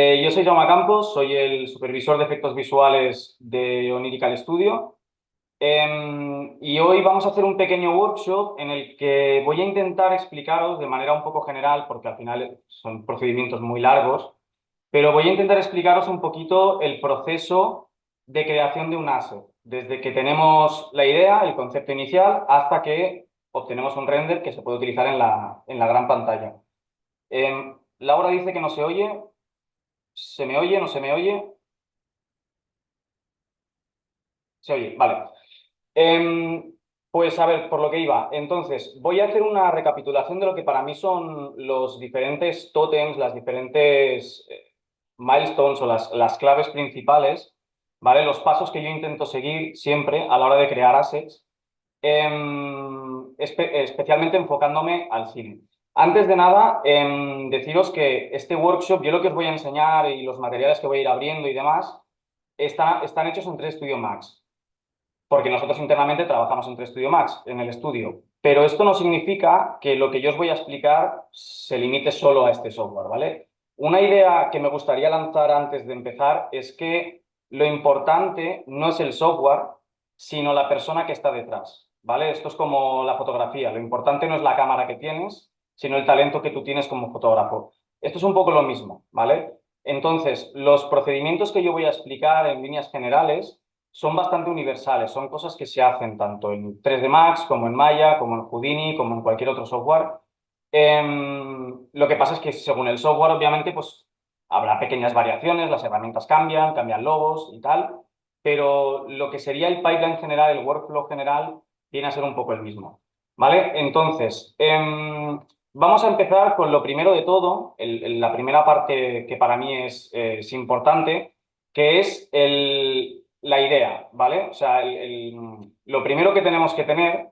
Yo soy Jaume Campos, soy el supervisor de efectos visuales de Onirical Studio. Y hoy vamos a hacer un pequeño workshop en el que voy a intentar explicaros de manera un poco general, porque al final son procedimientos muy largos, pero voy a intentar explicaros un poquito el proceso de creación de un asset, desde que tenemos la idea, el concepto inicial, hasta que obtenemos un render que se puede utilizar en la gran pantalla. Laura dice que no se oye. ¿Se me oye? ¿No se me oye? Se oye, vale. Em, pues a ver, por lo que iba. Entonces, voy a hacer una recapitulación de lo que para mí son los diferentes tótems, las diferentes milestones o las claves principales, ¿vale? Los pasos que yo intento seguir siempre a la hora de crear assets, especialmente enfocándome al cine. Antes de nada, deciros que este workshop, yo lo que os voy a enseñar y los materiales que voy a ir abriendo y demás, están hechos en 3 Studio Max, porque nosotros internamente trabajamos en 3 Studio Max, en el estudio. Pero esto no significa que lo que yo os voy a explicar se limite solo a este software, ¿vale? Una idea que me gustaría lanzar antes de empezar es que lo importante no es el software, sino la persona que está detrás, ¿vale? Esto es como la fotografía. Lo importante no es la cámara que tienes, sino el talento que tú tienes como fotógrafo. Esto es un poco lo mismo, ¿vale? Entonces, los procedimientos que yo voy a explicar en líneas generales son bastante universales, son cosas que se hacen tanto en 3D Max como en Maya, como en Houdini, como en cualquier otro software. Lo que pasa es que según el software, obviamente, pues habrá pequeñas variaciones, las herramientas cambian, cambian logos y tal, pero lo que sería el pipeline general, el workflow general, viene a ser un poco el mismo. ¿Vale? Entonces, vamos a empezar con lo primero de todo, la primera parte que para mí es importante, que es la idea, ¿vale? O sea, lo primero que tenemos que tener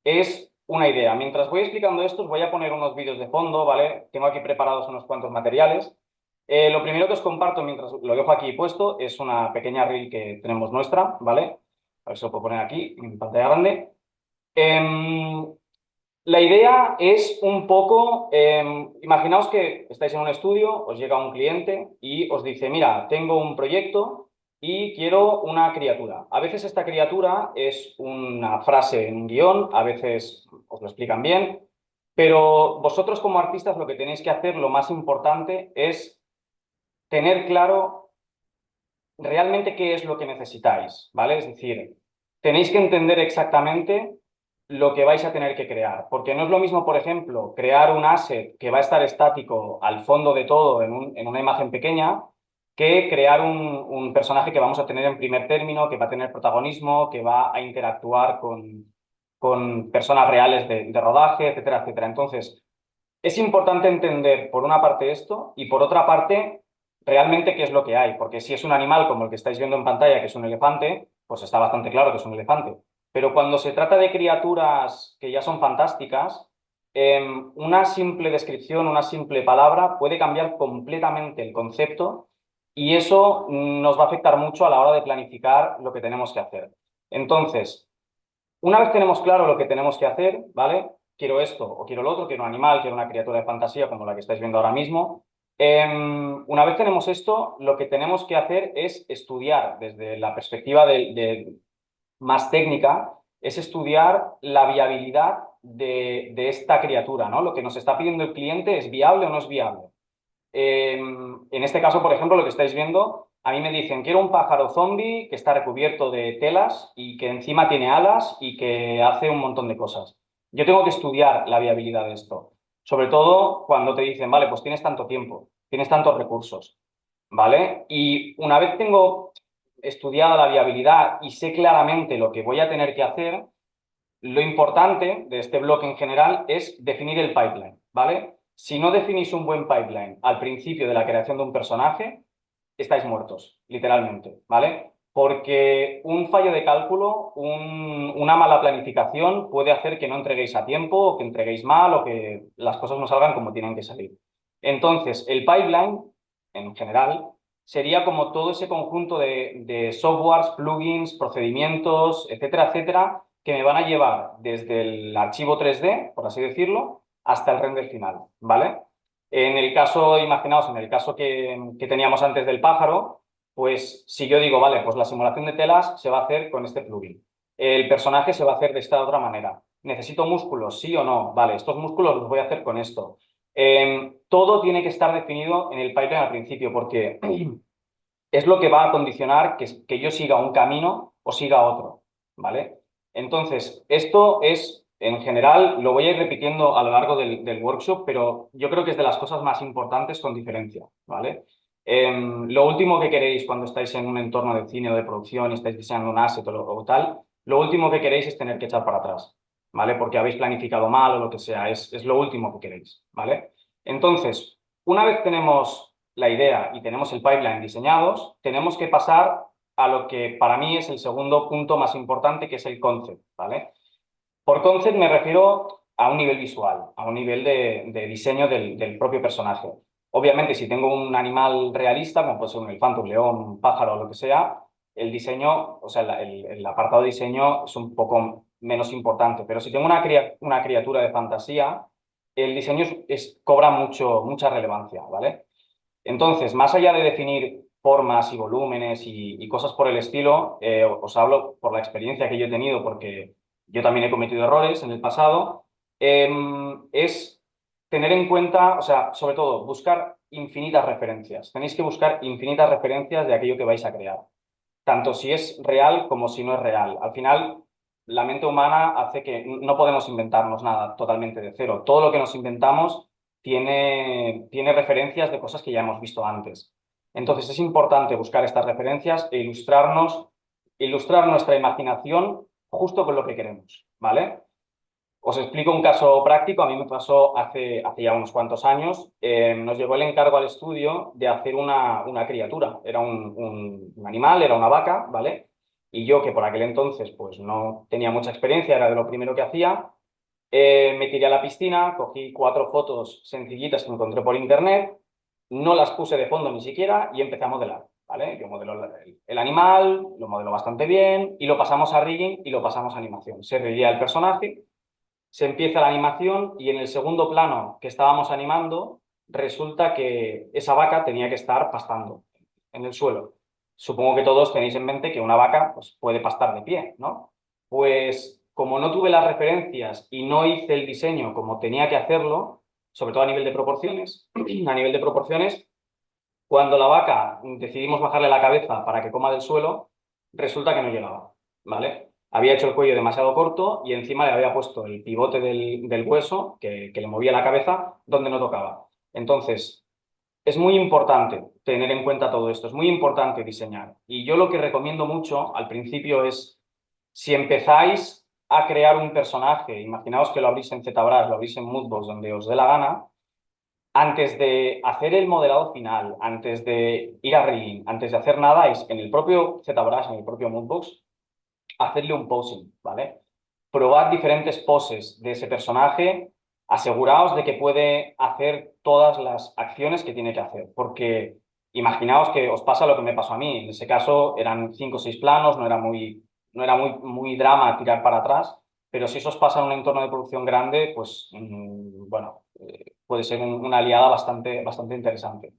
es una idea. Mientras voy explicando esto, os voy a poner unos vídeos de fondo, ¿vale? Tengo aquí preparados unos cuantos materiales. Lo primero que os comparto mientras lo dejo aquí puesto es una pequeña reel que tenemos nuestra, ¿vale? A ver si lo puedo poner aquí en pantalla grande. Em, la idea es un poco, imaginaos que estáis en un estudio, os llega un cliente y os dice, mira, tengo un proyecto y quiero una criatura. A veces esta criatura es una frase en un guión, a veces os lo explican bien, pero vosotros como artistas lo que tenéis que hacer, lo más importante, es tener claro realmente qué es lo que necesitáis, ¿vale? Es decir, tenéis que entender exactamente lo que vais a tener que crear, porque no es lo mismo, por ejemplo, crear un asset que va a estar estático al fondo de todo en una imagen pequeña, que crear un personaje que vamos a tener en primer término, que va a tener protagonismo, que va a interactuar con personas reales de rodaje, etcétera, etcétera. Entonces, es importante entender por una parte esto y por otra parte realmente qué es lo que hay, porque si es un animal como el que estáis viendo en pantalla, que es un elefante, pues está bastante claro que es un elefante. Pero cuando se trata de criaturas que ya son fantásticas, una simple descripción, una simple palabra puede cambiar completamente el concepto y eso nos va a afectar mucho a la hora de planificar lo que tenemos que hacer. Entonces, una vez tenemos claro lo que tenemos que hacer, ¿vale? Quiero esto o quiero lo otro, quiero un animal, quiero una criatura de fantasía como la que estáis viendo ahora mismo. Una vez tenemos esto, lo que tenemos que hacer es estudiar desde la perspectiva más técnica, es estudiar la viabilidad de esta criatura, ¿no? Lo que nos está pidiendo el cliente, ¿es viable o no es viable? En este caso, por ejemplo, lo que estáis viendo, a mí me dicen, quiero un pájaro zombie que está recubierto de telas y que encima tiene alas y que hace un montón de cosas. Yo tengo que estudiar la viabilidad de esto, sobre todo cuando te dicen, vale, pues tienes tanto tiempo, tienes tantos recursos, ¿vale? Y una vez tengo estudiada la viabilidad y sé claramente lo que voy a tener que hacer, lo importante de este bloque en general es definir el pipeline, ¿vale? Si no definís un buen pipeline al principio de la creación de un personaje, estáis muertos, literalmente, ¿vale? Porque un fallo de cálculo, una mala planificación puede hacer que no entreguéis a tiempo o que entreguéis mal o que las cosas no salgan como tienen que salir. Entonces, el pipeline, en general, sería como todo ese conjunto de softwares, plugins, procedimientos, etcétera, etcétera, que me van a llevar desde el archivo 3D, por así decirlo, hasta el render final, ¿vale? En el caso, imaginaos, en el caso que teníamos antes del pájaro, pues si yo digo, vale, pues la simulación de telas se va a hacer con este plugin. El personaje se va a hacer de esta otra manera. ¿Necesito músculos? ¿Sí o no? Vale, estos músculos los voy a hacer con esto. Todo tiene que estar definido en el pipeline al principio, porque es lo que va a condicionar que yo siga un camino o siga otro, ¿vale? Entonces, esto es, en general, lo voy a ir repitiendo a lo largo del workshop, pero yo creo que es de las cosas más importantes con diferencia, ¿vale? Lo último que queréis cuando estáis en un entorno de cine o de producción y estáis diseñando un asset o tal, lo último que queréis es tener que echar para atrás, ¿vale? Porque habéis planificado mal o lo que sea, es lo último que queréis, ¿vale? Entonces, una vez tenemos la idea y tenemos el pipeline diseñados, tenemos que pasar a lo que para mí es el segundo punto más importante, que es el concept, ¿vale? Por concept me refiero a un nivel visual, a un nivel de diseño del propio personaje. Obviamente, si tengo un animal realista, como puede ser un elefante, un león, un pájaro o lo que sea, el diseño, o sea, el apartado de diseño es un poco menos importante. Pero si tengo una criatura de fantasía, el diseño cobra mucha relevancia, ¿vale? Entonces, más allá de definir formas y volúmenes y cosas por el estilo, os hablo por la experiencia que yo he tenido, porque yo también he cometido errores en el pasado, es tener en cuenta, o sea, sobre todo, buscar infinitas referencias. Tenéis que buscar infinitas referencias de aquello que vais a crear, tanto si es real como si no es real. Al final, la mente humana hace que no podemos inventarnos nada totalmente de cero. Todo lo que nos inventamos tiene referencias de cosas que ya hemos visto antes. Entonces es importante buscar estas referencias e ilustrar nuestra imaginación justo con lo que queremos, ¿vale? Os explico un caso práctico. A mí me pasó hace ya unos cuantos años. Nos llegó el encargo al estudio de hacer una criatura. Era un animal, era una vaca, ¿vale? Y yo, que por aquel entonces pues no tenía mucha experiencia, era de lo primero que hacía, me tiré a la piscina, cogí 4 fotos sencillitas que encontré por internet, no las puse de fondo ni siquiera y empecé a modelar, ¿vale? Yo modelo el animal, lo modelo bastante bien y lo pasamos a rigging y lo pasamos a animación. Se reía el personaje, se empieza la animación y en el segundo plano que estábamos animando, resulta que esa vaca tenía que estar pastando en el suelo. Supongo que todos tenéis en mente que una vaca pues, puede pastar de pie, ¿no? Pues como no tuve las referencias y no hice el diseño como tenía que hacerlo, sobre todo a nivel de proporciones, a nivel de proporciones, cuando la vaca decidimos bajarle la cabeza para que coma del suelo, resulta que no llegaba, ¿vale? Había hecho el cuello demasiado corto y encima le había puesto el pivote del hueso que le movía la cabeza donde no tocaba. Entonces, es muy importante tener en cuenta todo esto, es muy importante diseñar. Y yo lo que recomiendo mucho al principio es, si empezáis a crear un personaje, imaginaos que lo abrís en ZBrush, lo abrís en Moodbox, donde os dé la gana, antes de hacer el modelado final, antes de ir a rigging, antes de hacer nada, es en el propio ZBrush, en el propio Moodbox, hacerle un posing, ¿vale? Probad diferentes poses de ese personaje, aseguraos de que puede hacer todas las acciones que tiene que hacer, porque imaginaos que os pasa lo que me pasó a mí. En ese caso eran 5 o 6 planos, no era muy drama tirar para atrás, pero si eso os pasa en un entorno de producción grande, pues bueno, puede ser una aliada bastante interesante.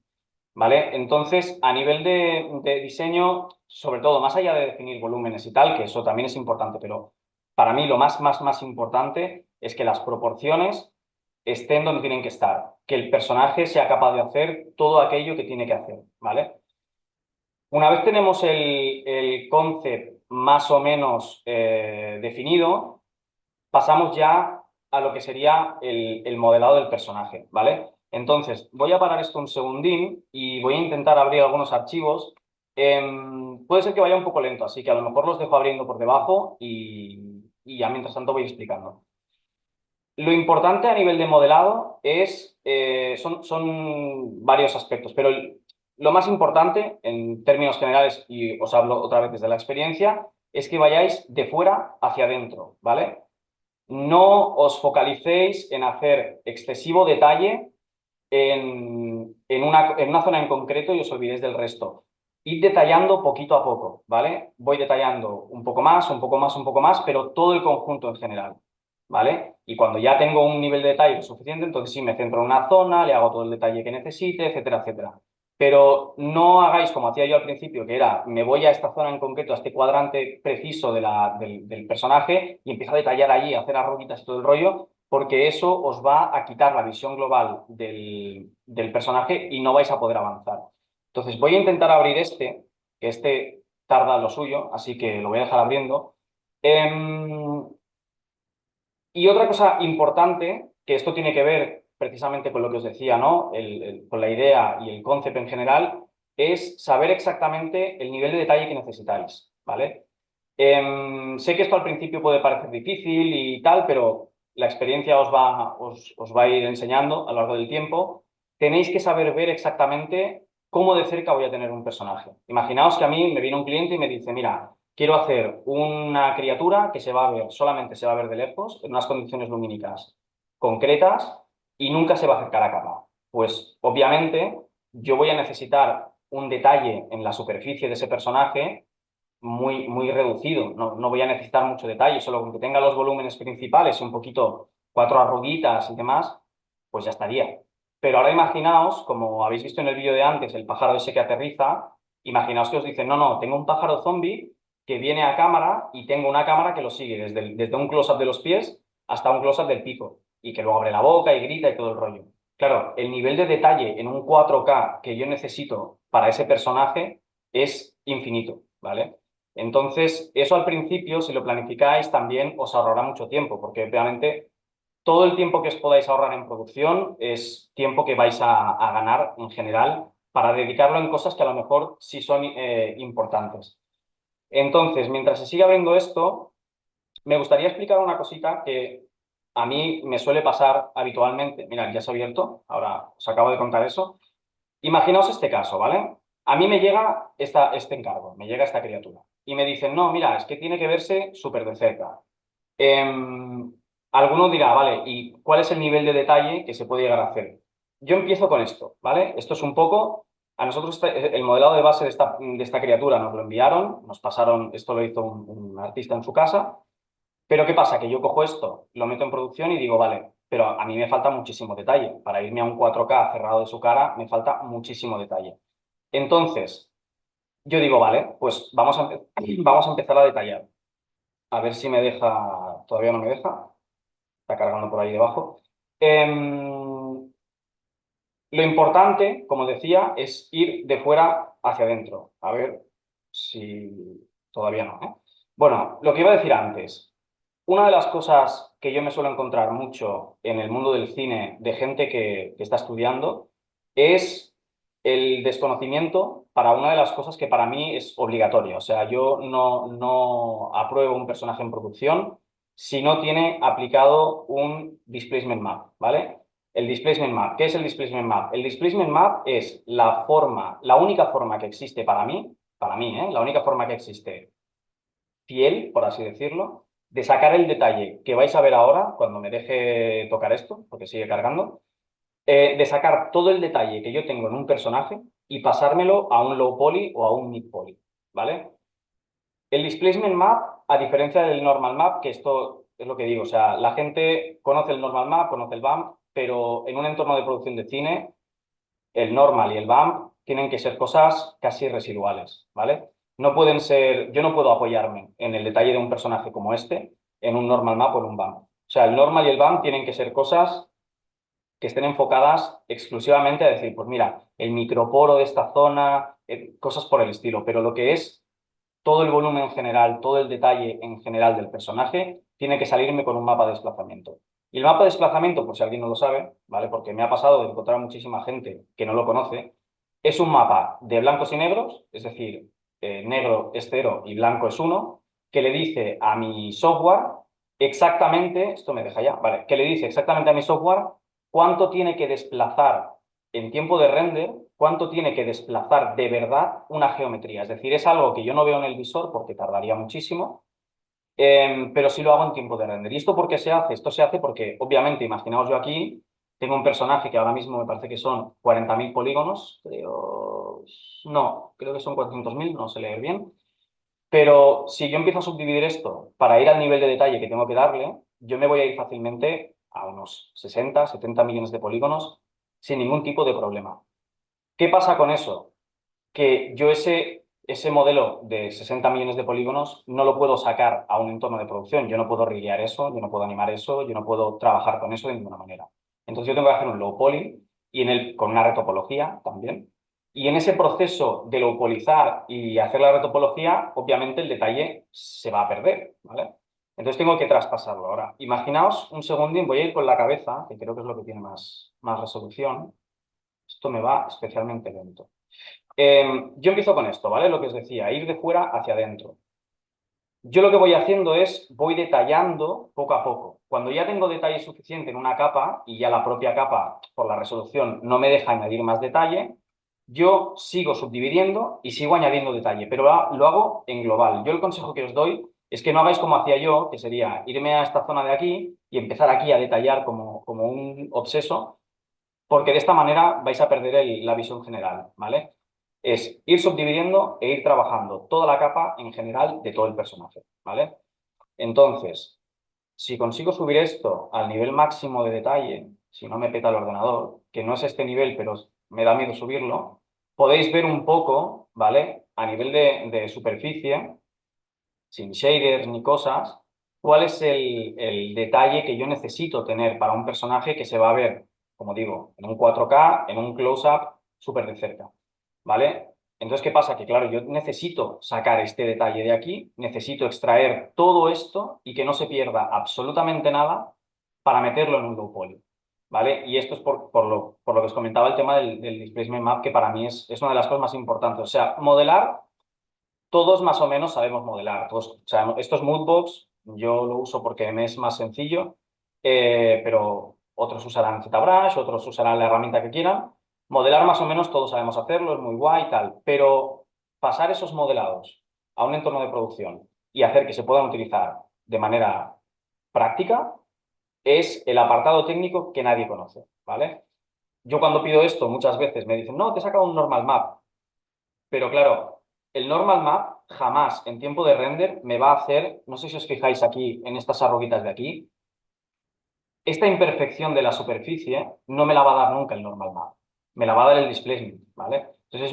¿Vale? Entonces, a nivel de diseño, sobre todo, más allá de definir volúmenes y tal, que eso también es importante, pero para mí lo más importante es que las proporciones estén donde tienen que estar, que el personaje sea capaz de hacer todo aquello que tiene que hacer, ¿vale? Una vez tenemos el concept más o menos definido, pasamos ya a lo que sería el modelado del personaje, ¿vale? Entonces, voy a parar esto un segundín y voy a intentar abrir algunos archivos. Puede ser que vaya un poco lento, así que a lo mejor los dejo abriendo por debajo y ya mientras tanto voy explicando. Lo importante a nivel de modelado son varios aspectos, pero lo más importante en términos generales, y os hablo otra vez desde la experiencia, es que vayáis de fuera hacia adentro, ¿vale? No os focalicéis en hacer excesivo detalle en una zona en concreto y os olvidéis del resto. Id detallando poquito a poco, ¿vale? Voy detallando un poco más, un poco más, un poco más, pero todo el conjunto en general. ¿vale? Y cuando ya tengo un nivel de detalle suficiente, entonces sí me centro en una zona, le hago todo el detalle que necesite, etcétera, etcétera. Pero no hagáis como hacía yo al principio, que era, me voy a esta zona en concreto, a este cuadrante preciso del personaje y empiezo a detallar allí, a hacer arruguitas y todo el rollo, porque eso os va a quitar la visión global del personaje y no vais a poder avanzar. Entonces voy a intentar abrir que este tarda lo suyo, así que lo voy a dejar abriendo. Em, y otra cosa importante, que esto tiene que ver precisamente con lo que os decía, ¿no? Con la idea y el concepto en general, es saber exactamente el nivel de detalle que necesitáis, ¿vale? Sé que esto al principio puede parecer difícil y tal, pero la experiencia os va a ir enseñando a lo largo del tiempo. Tenéis que saber ver exactamente cómo de cerca voy a tener un personaje. Imaginaos que a mí me viene un cliente y me dice, mira, quiero hacer una criatura que se va a ver, solamente se va a ver de lejos, en unas condiciones lumínicas concretas y nunca se va a acercar a cámara. Pues obviamente yo voy a necesitar un detalle en la superficie de ese personaje muy reducido. No voy a necesitar mucho detalle, solo con que tenga los volúmenes principales y un poquito, cuatro arruguitas y demás, pues ya estaría. Pero ahora imaginaos, como habéis visto en el vídeo de antes, el pájaro ese que aterriza, imaginaos que os dicen, no, tengo un pájaro zombie que viene a cámara y tengo una cámara que lo sigue desde un close-up de los pies hasta un close-up del pico y que luego abre la boca y grita y todo el rollo. Claro, el nivel de detalle en un 4K que yo necesito para ese personaje es infinito, ¿vale? Entonces, eso al principio, si lo planificáis, también os ahorrará mucho tiempo, porque obviamente todo el tiempo que os podáis ahorrar en producción es tiempo que vais a ganar en general para dedicarlo en cosas que a lo mejor sí son importantes. Entonces, mientras se sigue abriendo esto, me gustaría explicar una cosita que a mí me suele pasar habitualmente. Mirad, ya se ha abierto, ahora os acabo de contar eso. Imaginaos este caso, ¿vale? A mí me llega este encargo, me llega esta criatura. Y me dicen, no, mira, es que tiene que verse súper de cerca. Em, Alguno dirá, vale, ¿y cuál es el nivel de detalle que se puede llegar a hacer? Yo empiezo con esto, ¿vale? Esto es un poco, a nosotros el modelado de base de esta criatura nos lo enviaron, nos pasaron, esto lo hizo un artista en su casa, pero ¿qué pasa? Que yo cojo esto, lo meto en producción y digo, vale, pero a mí me falta muchísimo detalle. Para irme a un 4K cerrado de su cara, me falta muchísimo detalle. Entonces, yo digo, vale, pues vamos a empezar a detallar. A ver si me deja, todavía no me deja, está cargando por ahí debajo. Lo importante, como decía, es ir de fuera hacia adentro. A ver si todavía no, ¿eh? Bueno, lo que iba a decir antes. Una de las cosas que yo me suelo encontrar mucho en el mundo del cine de gente que está estudiando es el desconocimiento para una de las cosas que para mí es obligatoria. O sea, yo no apruebo un personaje en producción si no tiene aplicado un displacement map, ¿vale? El displacement map. ¿Qué es el displacement map? El displacement map es la forma, la única forma que existe para mí, ¿eh? La única forma que existe fiel, por así decirlo, de sacar el detalle que vais a ver ahora, cuando me deje tocar esto, porque sigue cargando, de sacar todo el detalle que yo tengo en un personaje y pasármelo a un low poly o a un mid poly, ¿vale? El displacement map, a diferencia del normal map, que esto es lo que digo, o sea, la gente conoce el normal map, conoce el BAM, pero en un entorno de producción de cine, el normal y el BAM tienen que ser cosas casi residuales, ¿vale? No pueden ser, yo no puedo apoyarme en el detalle de un personaje como este en un normal map o en un BAM. O sea, el normal y el BAM tienen que ser cosas que estén enfocadas exclusivamente a decir, pues mira, el microporo de esta zona, cosas por el estilo, pero lo que es todo el volumen en general, todo el detalle en general del personaje, tiene que salirme con un mapa de desplazamiento. Y el mapa de desplazamiento, por si alguien no lo sabe, ¿vale? Porque me ha pasado de encontrar muchísima gente que no lo conoce, es un mapa de blancos y negros, es decir, negro es 0 y blanco es 1, que le dice a mi software exactamente, esto me deja ya, ¿vale? Que le dice exactamente a mi software cuánto tiene que desplazar en tiempo de render, cuánto tiene que desplazar de verdad una geometría. Es decir, es algo que yo no veo en el visor porque tardaría muchísimo, pero sí lo hago en tiempo de render. ¿Y esto por qué se hace? Esto se hace porque, obviamente, imaginaos yo aquí, tengo un personaje que ahora mismo me parece que son 40.000 polígonos, creo... No, creo que son 400.000, no sé leer bien. Pero si yo empiezo a subdividir esto para ir al nivel de detalle que tengo que darle, yo me voy a ir fácilmente a unos 60, 70 millones de polígonos sin ningún tipo de problema. ¿Qué pasa con eso? Que yo ese modelo de 60 millones de polígonos no lo puedo sacar a un entorno de producción. Yo no puedo riguear eso, yo no puedo animar eso, yo no puedo trabajar con eso de ninguna manera. Entonces yo tengo que hacer un low poly con una retopología también. Y en ese proceso de low polizar y hacer la retopología, obviamente el detalle se va a perder, ¿vale? Entonces tengo que traspasarlo. Ahora, imaginaos un segundín, voy a ir con la cabeza, que creo que es lo que tiene más resolución. Esto me va especialmente lento. Yo empiezo con esto, ¿vale? Lo que os decía, ir de fuera hacia adentro. Yo lo que voy haciendo es, voy detallando poco a poco. Cuando ya tengo detalle suficiente en una capa y ya la propia capa, por la resolución, no me deja añadir más detalle, yo sigo subdividiendo y sigo añadiendo detalle, pero lo hago en global. Yo el consejo que os doy es que no hagáis como hacía yo, que sería irme a esta zona de aquí y empezar aquí a detallar como un obseso, porque de esta manera vais a perder la visión general, ¿vale? Es ir subdividiendo e ir trabajando toda la capa en general de todo el personaje, ¿vale? Entonces, si consigo subir esto al nivel máximo de detalle, si no me peta el ordenador, que no es este nivel, pero me da miedo subirlo, podéis ver un poco, ¿vale? A nivel de superficie, sin shaders ni cosas, cuál es el detalle que yo necesito tener para un personaje que se va a ver, como digo, en un 4K, en un close-up súper de cerca, ¿vale? Entonces, ¿qué pasa? Que claro, yo necesito sacar este detalle de aquí, necesito extraer todo esto y que no se pierda absolutamente nada para meterlo en un low poly, ¿vale? Y esto es por lo que os comentaba el tema del displacement map, que para mí es una de las cosas más importantes. O sea, modelar todos más o menos sabemos modelar. Todos sabemos, esto es Moodbox, yo lo uso porque me es más sencillo, pero otros usarán ZBrush, otros usarán la herramienta que quieran. Modelar más o menos todos sabemos hacerlo, es muy guay y tal, pero pasar esos modelados a un entorno de producción y hacer que se puedan utilizar de manera práctica es el apartado técnico que nadie conoce, ¿vale? Yo cuando pido esto muchas veces me dicen, no, te he sacado un normal map. Pero claro, el normal map jamás en tiempo de render me va a hacer, no sé si os fijáis aquí en estas arruguitas de aquí, esta imperfección de la superficie no me la va a dar nunca el normal map, me la va a dar el displacement, ¿vale? Entonces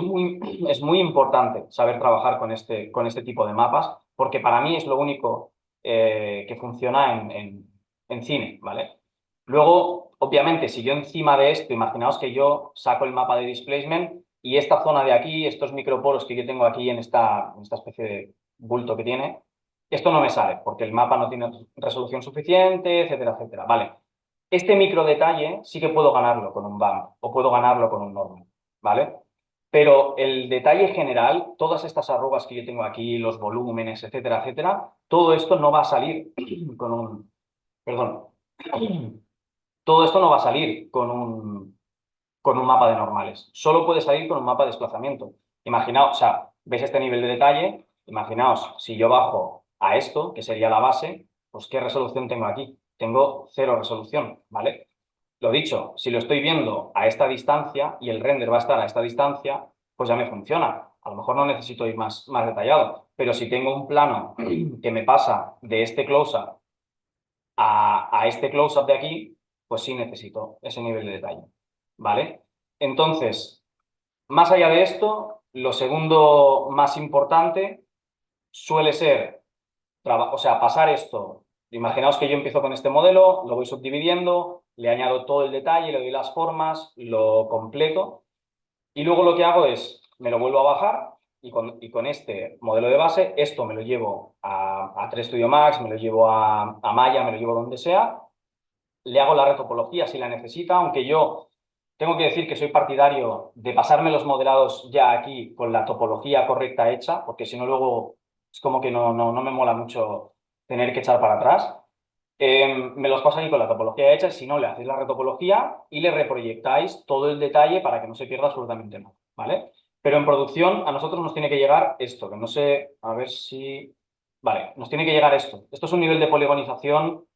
es muy importante saber trabajar con este tipo de mapas porque para mí es lo único que funciona en cine, ¿vale? Luego, obviamente, si yo encima de esto, imaginaos que yo saco el mapa de displacement y esta zona de aquí, estos microporos que yo tengo aquí en esta especie de bulto que tiene, esto no me sale porque el mapa no tiene resolución suficiente, etcétera, etcétera. Vale, este micro detalle sí que puedo ganarlo con un BAM o puedo ganarlo con un normal, ¿vale? Pero el detalle general, todas estas arrugas que yo tengo aquí, los volúmenes, etcétera, etcétera, todo esto no va a salir con un... Perdón. Todo esto no va a salir con un mapa de normales. Solo puede salir con un mapa de desplazamiento. Imaginaos, o sea, ¿ves este nivel de detalle? Imaginaos, si yo bajo a esto, que sería la base, pues ¿qué resolución tengo aquí? Tengo cero resolución, ¿vale? Lo dicho, si lo estoy viendo a esta distancia y el render va a estar a esta distancia, pues ya me funciona. A lo mejor no necesito ir más detallado, pero si tengo un plano que me pasa de este close-up a este close-up de aquí, pues sí necesito ese nivel de detalle, ¿vale? Entonces, más allá de esto, lo segundo más importante suele ser, o sea, pasar esto. Imaginaos que yo empiezo con este modelo, lo voy subdividiendo, le añado todo el detalle, le doy las formas, lo completo y luego lo que hago es, me lo vuelvo a bajar y con este modelo de base, esto me lo llevo a 3 Studio Max, me lo llevo a Maya, me lo llevo donde sea, le hago la retopología si la necesita, aunque yo tengo que decir que soy partidario de pasarme los modelados ya aquí con la topología correcta hecha, porque si no luego es como que no me mola mucho tener que echar para atrás. Me los paso aquí con la topología hecha, si no le hacéis la retopología y le reproyectáis todo el detalle para que no se pierda absolutamente nada, ¿vale? Pero en producción a nosotros nos tiene que llegar esto, que no sé, a ver si... Vale, nos tiene que llegar esto. Esto es un nivel de poligonización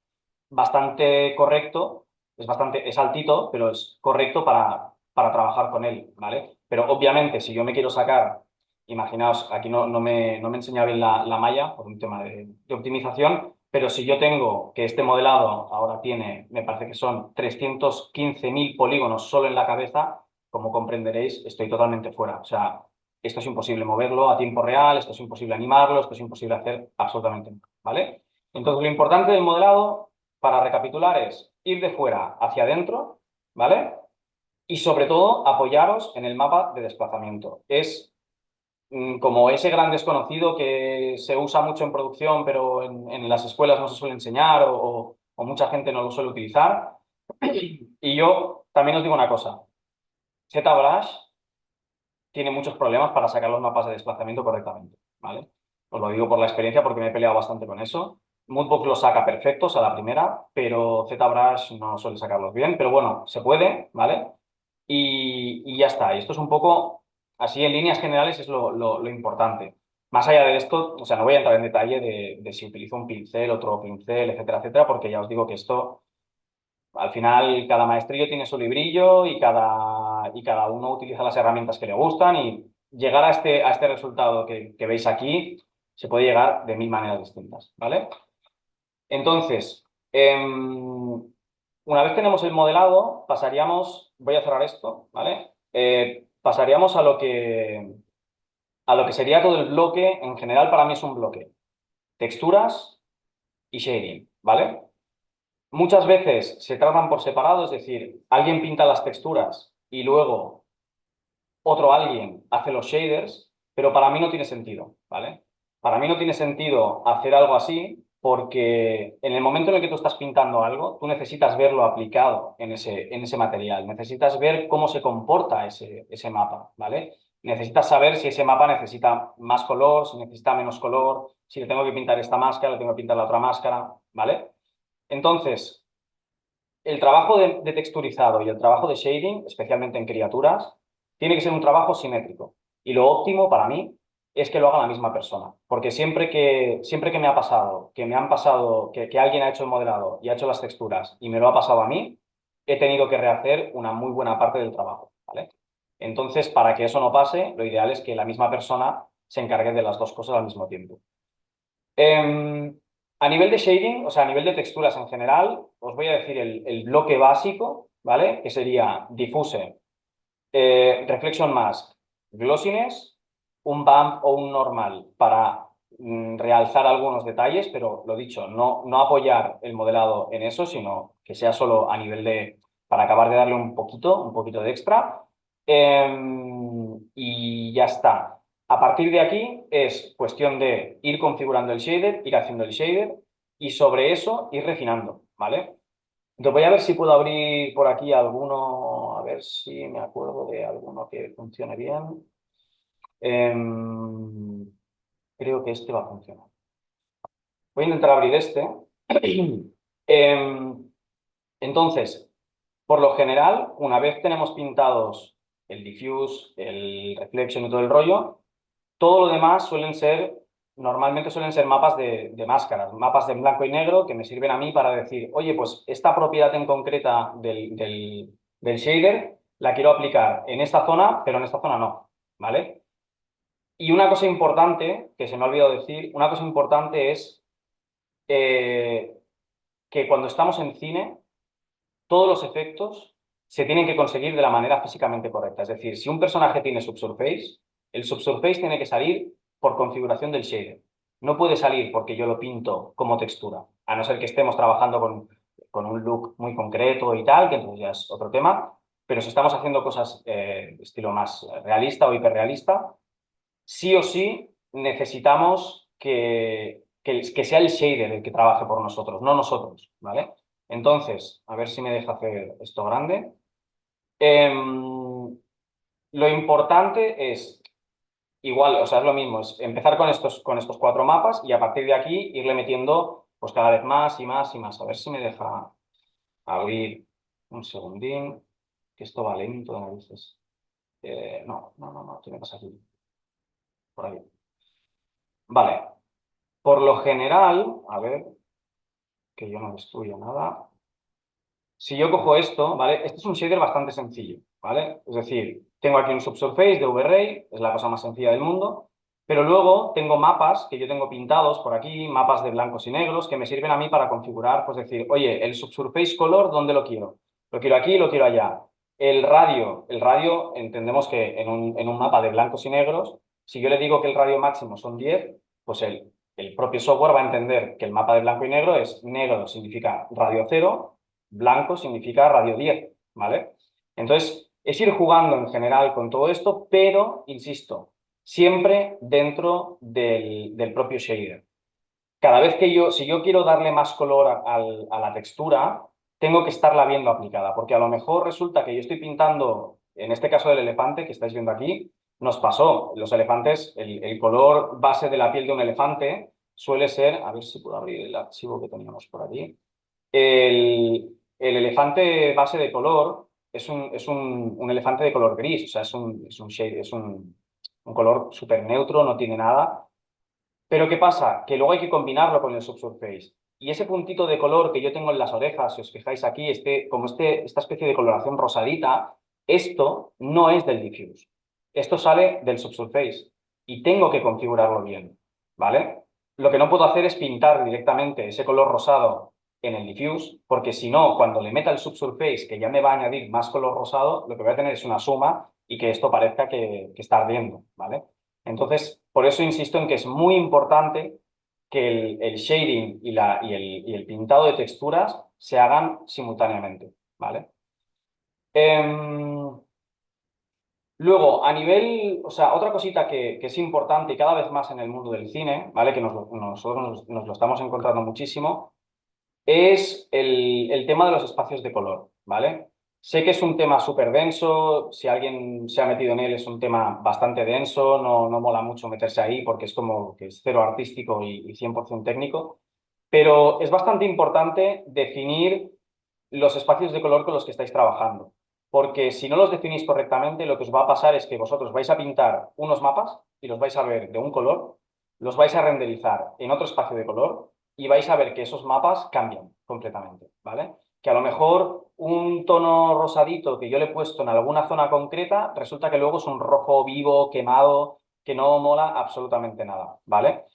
bastante correcto, es altito, pero es correcto para trabajar con él, ¿vale? Pero obviamente, si yo me quiero sacar, imaginaos, aquí no me enseña bien la malla por un tema de optimización, Pero si yo tengo que este modelado ahora tiene, me parece que son 315.000 polígonos solo en la cabeza, como comprenderéis, estoy totalmente fuera. O sea, esto es imposible moverlo a tiempo real, esto es imposible animarlo, esto es imposible hacer absolutamente nada, ¿vale? Entonces, lo importante del modelado, para recapitular, es ir de fuera hacia adentro, ¿vale? Y sobre todo, apoyaros en el mapa de desplazamiento. Es como ese gran desconocido que se usa mucho en producción, pero en las escuelas no se suele enseñar o mucha gente no lo suele utilizar. Y yo también os digo una cosa, ZBrush tiene muchos problemas para sacar los mapas de desplazamiento correctamente, ¿vale? Os lo digo por la experiencia porque me he peleado bastante con eso. Moodbox los saca perfectos a la primera, pero ZBrush no suele sacarlos bien, pero bueno, se puede, ¿vale? Y ya está. Y esto es un poco, así en líneas generales, es lo importante. Más allá de esto, o sea, no voy a entrar en detalle de si utilizo un pincel, otro pincel, etcétera, etcétera, porque ya os digo que esto, al final, cada maestrillo tiene su librillo y cada uno utiliza las herramientas que le gustan y llegar a este resultado que veis aquí se puede llegar de mil maneras distintas, ¿vale? Entonces, una vez tenemos el modelado, pasaríamos, voy a cerrar esto, ¿vale? Pasaríamos a lo que sería todo el bloque, en general para mí es un bloque, texturas y shading, ¿vale? Muchas veces se tratan por separado, es decir, alguien pinta las texturas y luego otro alguien hace los shaders, pero para mí no tiene sentido, ¿vale? Para mí no tiene sentido hacer algo así porque en el momento en el que tú estás pintando algo, tú necesitas verlo aplicado en ese material, necesitas ver cómo se comporta ese mapa, ¿vale? Necesitas saber si ese mapa necesita más color, si necesita menos color, si le tengo que pintar esta máscara, le tengo que pintar la otra máscara, ¿vale? Entonces, el trabajo de texturizado y el trabajo de shading, especialmente en criaturas, tiene que ser un trabajo simétrico. Y lo óptimo para mí es que lo haga la misma persona. Porque siempre que me ha pasado, que me han pasado, que alguien ha hecho el modelado y ha hecho las texturas y me lo ha pasado a mí, he tenido que rehacer una muy buena parte del trabajo, ¿vale? Entonces, para que eso no pase, lo ideal es que la misma persona se encargue de las dos cosas al mismo tiempo. Em, a nivel de shading, o sea, a nivel de texturas en general, os voy a decir el bloque básico, ¿vale? Que sería diffuse, reflection mask, glossiness, un bump o un normal para realzar algunos detalles, pero lo dicho, no apoyar el modelado en eso, sino que sea solo a nivel para acabar de darle un poquito de extra. Y ya está. A partir de aquí es cuestión de ir configurando el shader, ir haciendo el shader y sobre eso ir refinando, ¿vale? Entonces voy a ver si puedo abrir por aquí alguno, a ver si me acuerdo de alguno que funcione bien. Em, Creo que este va a funcionar. Voy a intentar abrir este. Em, entonces, por lo general, una vez tenemos pintados el diffuse, el reflection y todo el rollo, todo lo demás normalmente suelen ser mapas de máscaras, mapas de blanco y negro que me sirven a mí para decir, oye, pues esta propiedad en concreta del shader la quiero aplicar en esta zona, pero en esta zona no, ¿vale? Y una cosa importante, que se me ha olvidado decir, una cosa importante es eh, que cuando estamos en cine, todos los efectos se tienen que conseguir de la manera físicamente correcta. Es decir, si un personaje tiene subsurface, el subsurface tiene que salir por configuración del shader. No puede salir porque yo lo pinto como textura, a no ser que estemos trabajando con un look muy concreto y tal, que entonces ya es otro tema. Pero si estamos haciendo cosas de estilo más realista o hiperrealista, sí o sí necesitamos que sea el shader el que trabaje por nosotros, no nosotros, ¿vale? Entonces, a ver si me deja hacer esto grande. Lo importante es, igual, o sea, es lo mismo, es empezar con estos cuatro mapas y a partir de aquí irle metiendo pues cada vez más y más y más. A ver si me deja abrir un segundín, que esto va lento de narices. No, ¿qué me pasa aquí? Por ahí. Vale, por lo general, a ver, que yo no destruya nada. Si yo cojo esto, ¿vale? Este es un shader bastante sencillo, ¿vale? Es decir, tengo aquí un subsurface de V-Ray, es la cosa más sencilla del mundo. Pero luego tengo mapas que yo tengo pintados por aquí, mapas de blancos y negros, que me sirven a mí para configurar, pues decir, oye, el subsurface color, ¿dónde lo quiero? Lo quiero aquí, lo quiero allá. El radio entendemos que en un mapa de blancos y negros, si yo le digo que el radio máximo son 10, pues el propio software va a entender que el mapa de blanco y negro es negro significa radio 0, blanco significa radio 10, ¿vale? Entonces, es ir jugando en general con todo esto, pero, insisto, siempre dentro del propio shader. Cada vez que si yo quiero darle más color a la textura, tengo que estarla viendo aplicada, porque a lo mejor resulta que yo estoy pintando, en este caso del elefante que estáis viendo aquí, nos pasó, los elefantes, el color base de la piel de un elefante suele ser, a ver si puedo abrir el archivo que teníamos por aquí, el elefante base de color es un elefante de color gris, o sea, es un shade, un color súper neutro, no tiene nada. Pero ¿qué pasa? Que luego hay que combinarlo con el subsurface. Y ese puntito de color que yo tengo en las orejas, si os fijáis aquí, esta especie de coloración rosadita, esto no es del diffuse. Esto sale del subsurface y tengo que configurarlo bien, ¿vale? Lo que no puedo hacer es pintar directamente ese color rosado en el diffuse, porque si no, cuando le meta el subsurface, que ya me va a añadir más color rosado, lo que voy a tener es una suma y que esto parezca que está ardiendo, ¿vale? Entonces, por eso insisto en que es muy importante que el shading y el pintado de texturas se hagan simultáneamente, ¿vale? Em, Luego, a nivel, o sea, otra cosita que es importante y cada vez más en el mundo del cine, ¿vale? Que nosotros nos lo estamos encontrando muchísimo, es el tema de los espacios de color, ¿vale? Sé que es un tema súper denso, si alguien se ha metido en él es un tema bastante denso, no mola mucho meterse ahí porque es como que es cero artístico y 100% técnico, pero es bastante importante definir los espacios de color con los que estáis trabajando, porque si no los definís correctamente, lo que os va a pasar es que vosotros vais a pintar unos mapas y los vais a ver de un color, los vais a renderizar en otro espacio de color y vais a ver que esos mapas cambian completamente, ¿vale? Que a lo mejor un tono rosadito que yo le he puesto en alguna zona concreta, resulta que luego es un rojo vivo, quemado, que no mola absolutamente nada, ¿vale?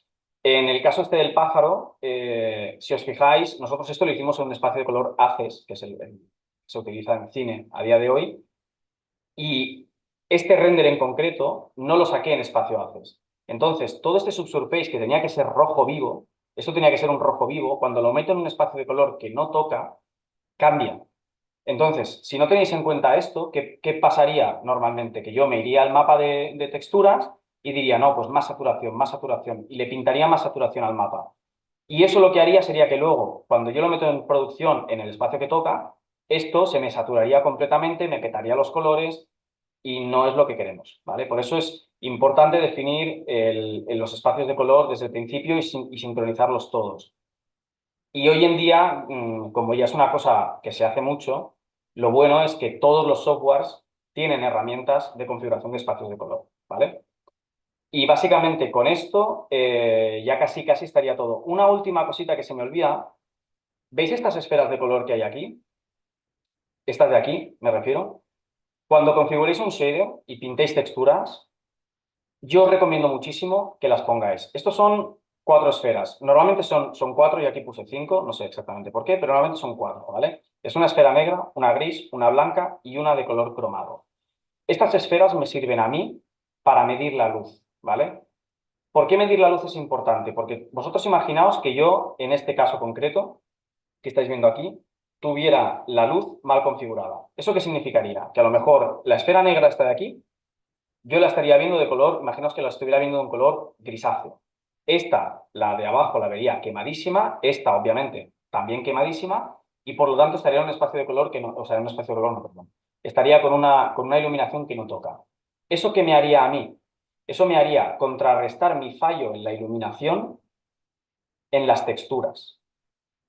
En el caso este del pájaro, si os fijáis, nosotros esto lo hicimos en un espacio de color ACES, que es el que se utiliza en cine a día de hoy, y este render en concreto no lo saqué en espacio ACES. Entonces, todo este subsurface que tenía que ser rojo vivo, esto tenía que ser un rojo vivo, cuando lo meto en un espacio de color que no toca, cambia. Entonces, si no tenéis en cuenta esto, ¿qué pasaría normalmente? Que yo me iría al mapa de texturas y diría, no, pues más saturación, y le pintaría más saturación al mapa. Y eso lo que haría sería que luego, cuando yo lo meto en producción en el espacio que toca, esto se me saturaría completamente, me petaría los colores y no es lo que queremos, ¿vale? Por eso es importante definir los espacios de color desde el principio y sincronizarlos todos. Y hoy en día, como ya es una cosa que se hace mucho, lo bueno es que todos los softwares tienen herramientas de configuración de espacios de color, ¿vale? Y básicamente con esto ya casi estaría todo. Una última cosita que se me olvida. ¿Veis estas esferas de color que hay aquí? Estas de aquí, me refiero. Cuando configuréis un shader y pintéis texturas, yo os recomiendo muchísimo que las pongáis. Estos son 4 esferas. Normalmente son 4 y aquí puse 5, no sé exactamente por qué, pero normalmente son 4, ¿vale? Es una esfera negra, una gris, una blanca y una de color cromado. Estas esferas me sirven a mí para medir la luz, ¿vale? ¿Por qué medir la luz es importante? Porque vosotros imaginaos que yo, en este caso concreto, que estáis viendo aquí, tuviera la luz mal configurada. ¿Eso qué significaría? Que a lo mejor la esfera negra está de aquí, yo la estaría viendo de color, imaginaos que la estuviera viendo de un color grisáceo. Esta, la de abajo, la vería quemadísima, esta obviamente también quemadísima, y por lo tanto estaría en un espacio de color que no, o sea, en un espacio de color no, perdón. Estaría con una iluminación que no toca. ¿Eso qué me haría a mí? Eso me haría contrarrestar mi fallo en la iluminación en las texturas.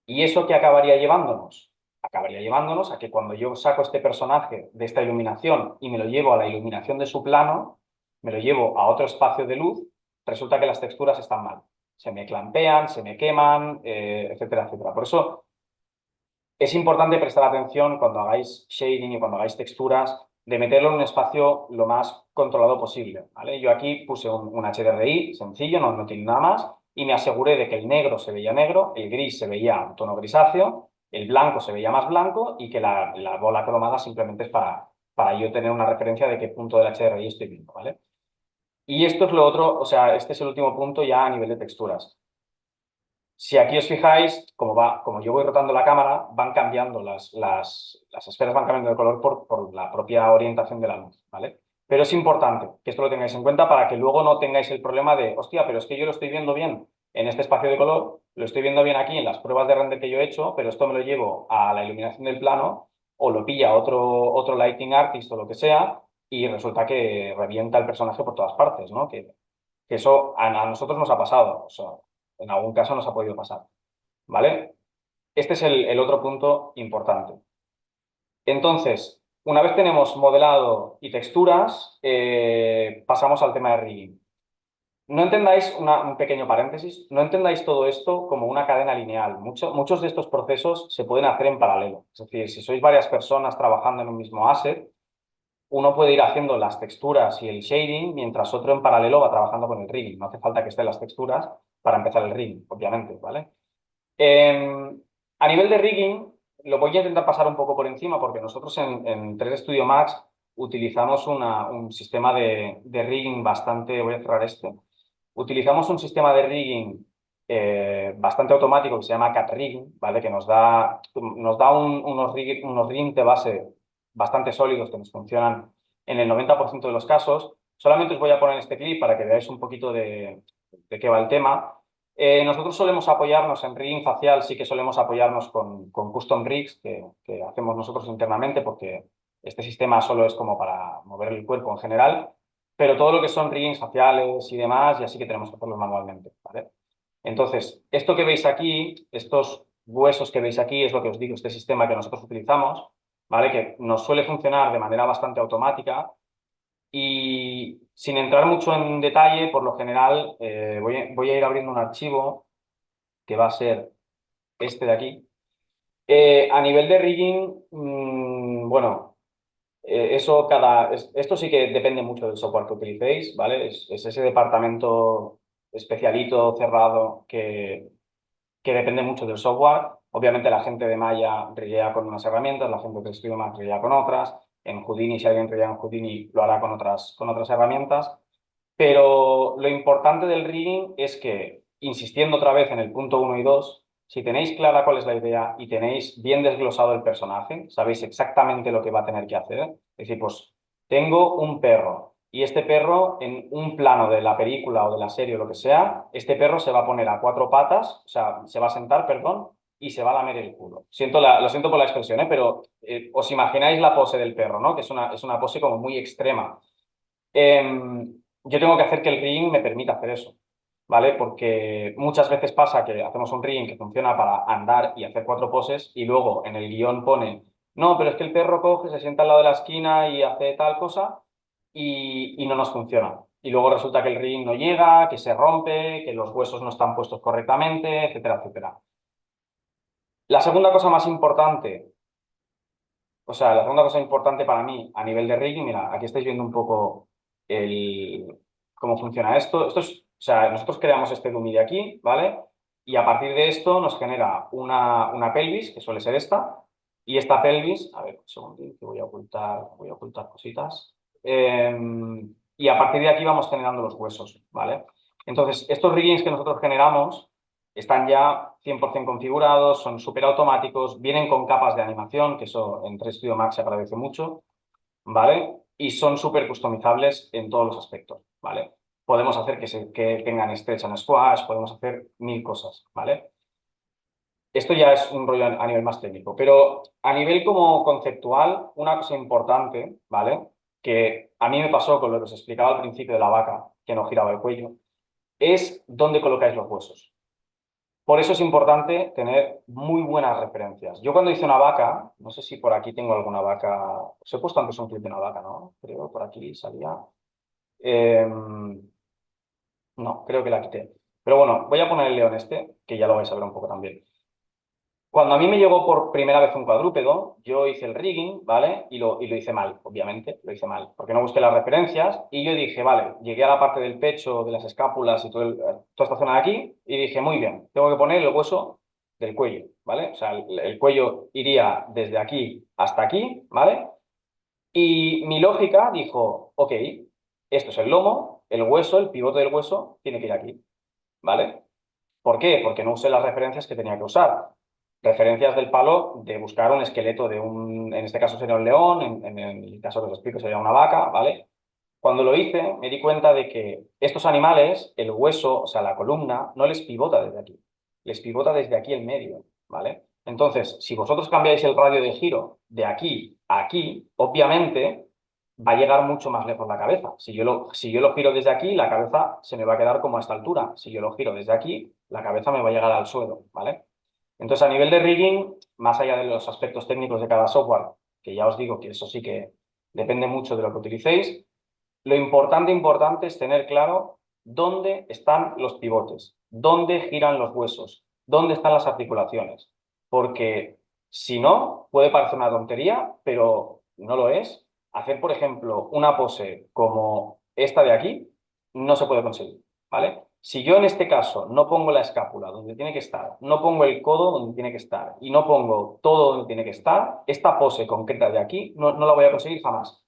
¿Y eso qué acabaría llevándonos? Acabaría llevándonos a que cuando yo saco este personaje de esta iluminación y me lo llevo a la iluminación de su plano, me lo llevo a otro espacio de luz, resulta que las texturas están mal. Se me clampean, se me queman, etcétera, etcétera. Por eso es importante prestar atención cuando hagáis shading y cuando hagáis texturas de meterlo en un espacio lo más controlado posible, ¿vale? Yo aquí puse un HDRI sencillo, no tiene nada más, y me aseguré de que el negro se veía negro, el gris se veía un tono grisáceo, el blanco se veía más blanco y que la bola cromada simplemente es para yo tener una referencia de qué punto del HDRI estoy viendo, ¿vale? Y esto es lo otro, o sea, este es el último punto ya a nivel de texturas. Si aquí os fijáis, como yo voy rotando la cámara, van cambiando las esferas van cambiando de color por la propia orientación de la luz, ¿vale? Pero es importante que esto lo tengáis en cuenta para que luego no tengáis el problema de, hostia, pero es que yo lo estoy viendo bien en este espacio de color, lo estoy viendo bien aquí en las pruebas de render que yo he hecho, pero esto me lo llevo a la iluminación del plano o lo pilla otro lighting artist o lo que sea y resulta que revienta el personaje por todas partes, ¿no? Que eso a nosotros nos ha pasado, o sea, en algún caso nos ha podido pasar, ¿vale? Este es el otro punto importante. Entonces, una vez tenemos modelado y texturas, pasamos al tema de rigging. No entendáis un pequeño paréntesis, no entendáis todo esto como una cadena lineal. Muchos de estos procesos se pueden hacer en paralelo. Es decir, si sois varias personas trabajando en un mismo asset, uno puede ir haciendo las texturas y el shading mientras otro en paralelo va trabajando con el rigging. No hace falta que estén las texturas para empezar el rigging, obviamente, ¿vale? A nivel de rigging, lo voy a intentar pasar un poco por encima porque nosotros en 3D Studio Max utilizamos un sistema de rigging bastante, voy a cerrar este, utilizamos un sistema de rigging bastante automático que se llama Cat Rigging, ¿vale? Que nos da unos rigging de base bastante sólidos que nos funcionan en el 90% de los casos. Solamente os voy a poner este clip para que veáis un poquito de qué va el tema. Nosotros solemos apoyarnos en rigging facial, sí que solemos apoyarnos con custom rigs que hacemos nosotros internamente porque este sistema solo es como para mover el cuerpo en general, pero todo lo que son riggings faciales y demás, ya sí que tenemos que hacerlos manualmente, ¿vale? Entonces, esto que veis aquí, estos huesos que veis aquí, es lo que os digo, este sistema que nosotros utilizamos, ¿vale? Que nos suele funcionar de manera bastante automática y sin entrar mucho en detalle, por lo general, voy a ir abriendo un archivo que va a ser este de aquí. A nivel de rigging, bueno, esto sí que depende mucho del software que utilicéis, ¿vale? Es ese departamento especialito, cerrado, que depende mucho del software. Obviamente la gente de Maya rellea con unas herramientas, la gente de Studio Max rellea con otras. En Houdini, si alguien rellea en Houdini, lo hará con otras herramientas. Pero lo importante del rigging es que, insistiendo otra vez en el punto 1 y 2, si tenéis clara cuál es la idea y tenéis bien desglosado el personaje, sabéis exactamente lo que va a tener que hacer. Es decir, pues tengo un perro y este perro en un plano de la película o de la serie o lo que sea, este perro se va a poner a cuatro patas, o sea, se va a sentar, perdón, y se va a lamer el culo. Lo siento por la expresión, pero os imagináis la pose del perro, ¿no? Que es una pose como muy extrema. Yo tengo que hacer que el rigging me permita hacer eso, ¿vale? Porque muchas veces pasa que hacemos un rigging que funciona para andar y hacer cuatro poses y luego en el guión pone, no, pero es que el perro coge, se sienta al lado de la esquina y hace tal cosa y no nos funciona. Y luego resulta que el rigging no llega, que se rompe, que los huesos no están puestos correctamente, etcétera, etcétera. La segunda cosa más importante, o sea, la segunda cosa importante para mí a nivel de rigging, mira, aquí estáis viendo un poco cómo funciona esto. O sea, nosotros creamos este dummy de aquí, ¿vale? Y a partir de esto nos genera una pelvis, que suele ser esta, y esta pelvis, a ver, un segundín, que voy a ocultar cositas. Y a partir de aquí vamos generando los huesos, ¿vale? Entonces, estos riggings que nosotros generamos están ya 100% configurados, son súper automáticos, vienen con capas de animación, que eso en 3 Studio Max se agradece mucho, ¿vale? Y son súper customizables en todos los aspectos, ¿vale? Podemos hacer que tengan stretch and squash, podemos hacer mil cosas, ¿vale? Esto ya es un rollo a nivel más técnico, pero a nivel como conceptual, una cosa importante, ¿vale? Que a mí me pasó con lo que os explicaba al principio de la vaca, que no giraba el cuello, es dónde colocáis los huesos. Por eso es importante tener muy buenas referencias. Yo cuando hice una vaca, no sé si por aquí tengo alguna vaca, os he puesto antes un clip de una vaca, ¿no? Creo por aquí salía. No, creo que la quité. Pero bueno, voy a poner el león este, que ya lo vais a ver un poco también. Cuando a mí me llegó por primera vez un cuadrúpedo, yo hice el rigging, ¿vale? Y lo hice mal, obviamente, lo hice mal, porque no busqué las referencias y yo dije, vale, llegué a la parte del pecho, de las escápulas y toda esta zona de aquí y dije, muy bien, tengo que poner el hueso del cuello, ¿vale? O sea, el cuello iría desde aquí hasta aquí, ¿vale? Y mi lógica dijo, ok, esto es el lomo, el hueso, el pivote del hueso tiene que ir aquí, ¿vale? ¿Por qué? Porque no usé las referencias que tenía que usar. Referencias del palo de buscar un esqueleto de un, en este caso sería un león, en el caso que os explico sería una vaca, ¿vale? Cuando lo hice, me di cuenta de que estos animales, el hueso, o sea, la columna, no les pivota desde aquí, les pivota desde aquí el medio, ¿vale? Entonces, si vosotros cambiáis el radio de giro de aquí a aquí, obviamente va a llegar mucho más lejos la cabeza. Si yo lo giro desde aquí, la cabeza se me va a quedar como a esta altura. Si yo lo giro desde aquí, la cabeza me va a llegar al suelo, ¿vale? Entonces, a nivel de rigging, más allá de los aspectos técnicos de cada software, que ya os digo que eso sí que depende mucho de lo que utilicéis, lo importante es tener claro dónde están los pivotes, dónde giran los huesos, dónde están las articulaciones. Porque si no, puede parecer una tontería, pero no lo es. Hacer, por ejemplo, una pose como esta de aquí, no se puede conseguir, ¿vale? Si yo en este caso no pongo la escápula donde tiene que estar, no pongo el codo donde tiene que estar y no pongo todo donde tiene que estar, esta pose concreta de aquí no la voy a conseguir jamás.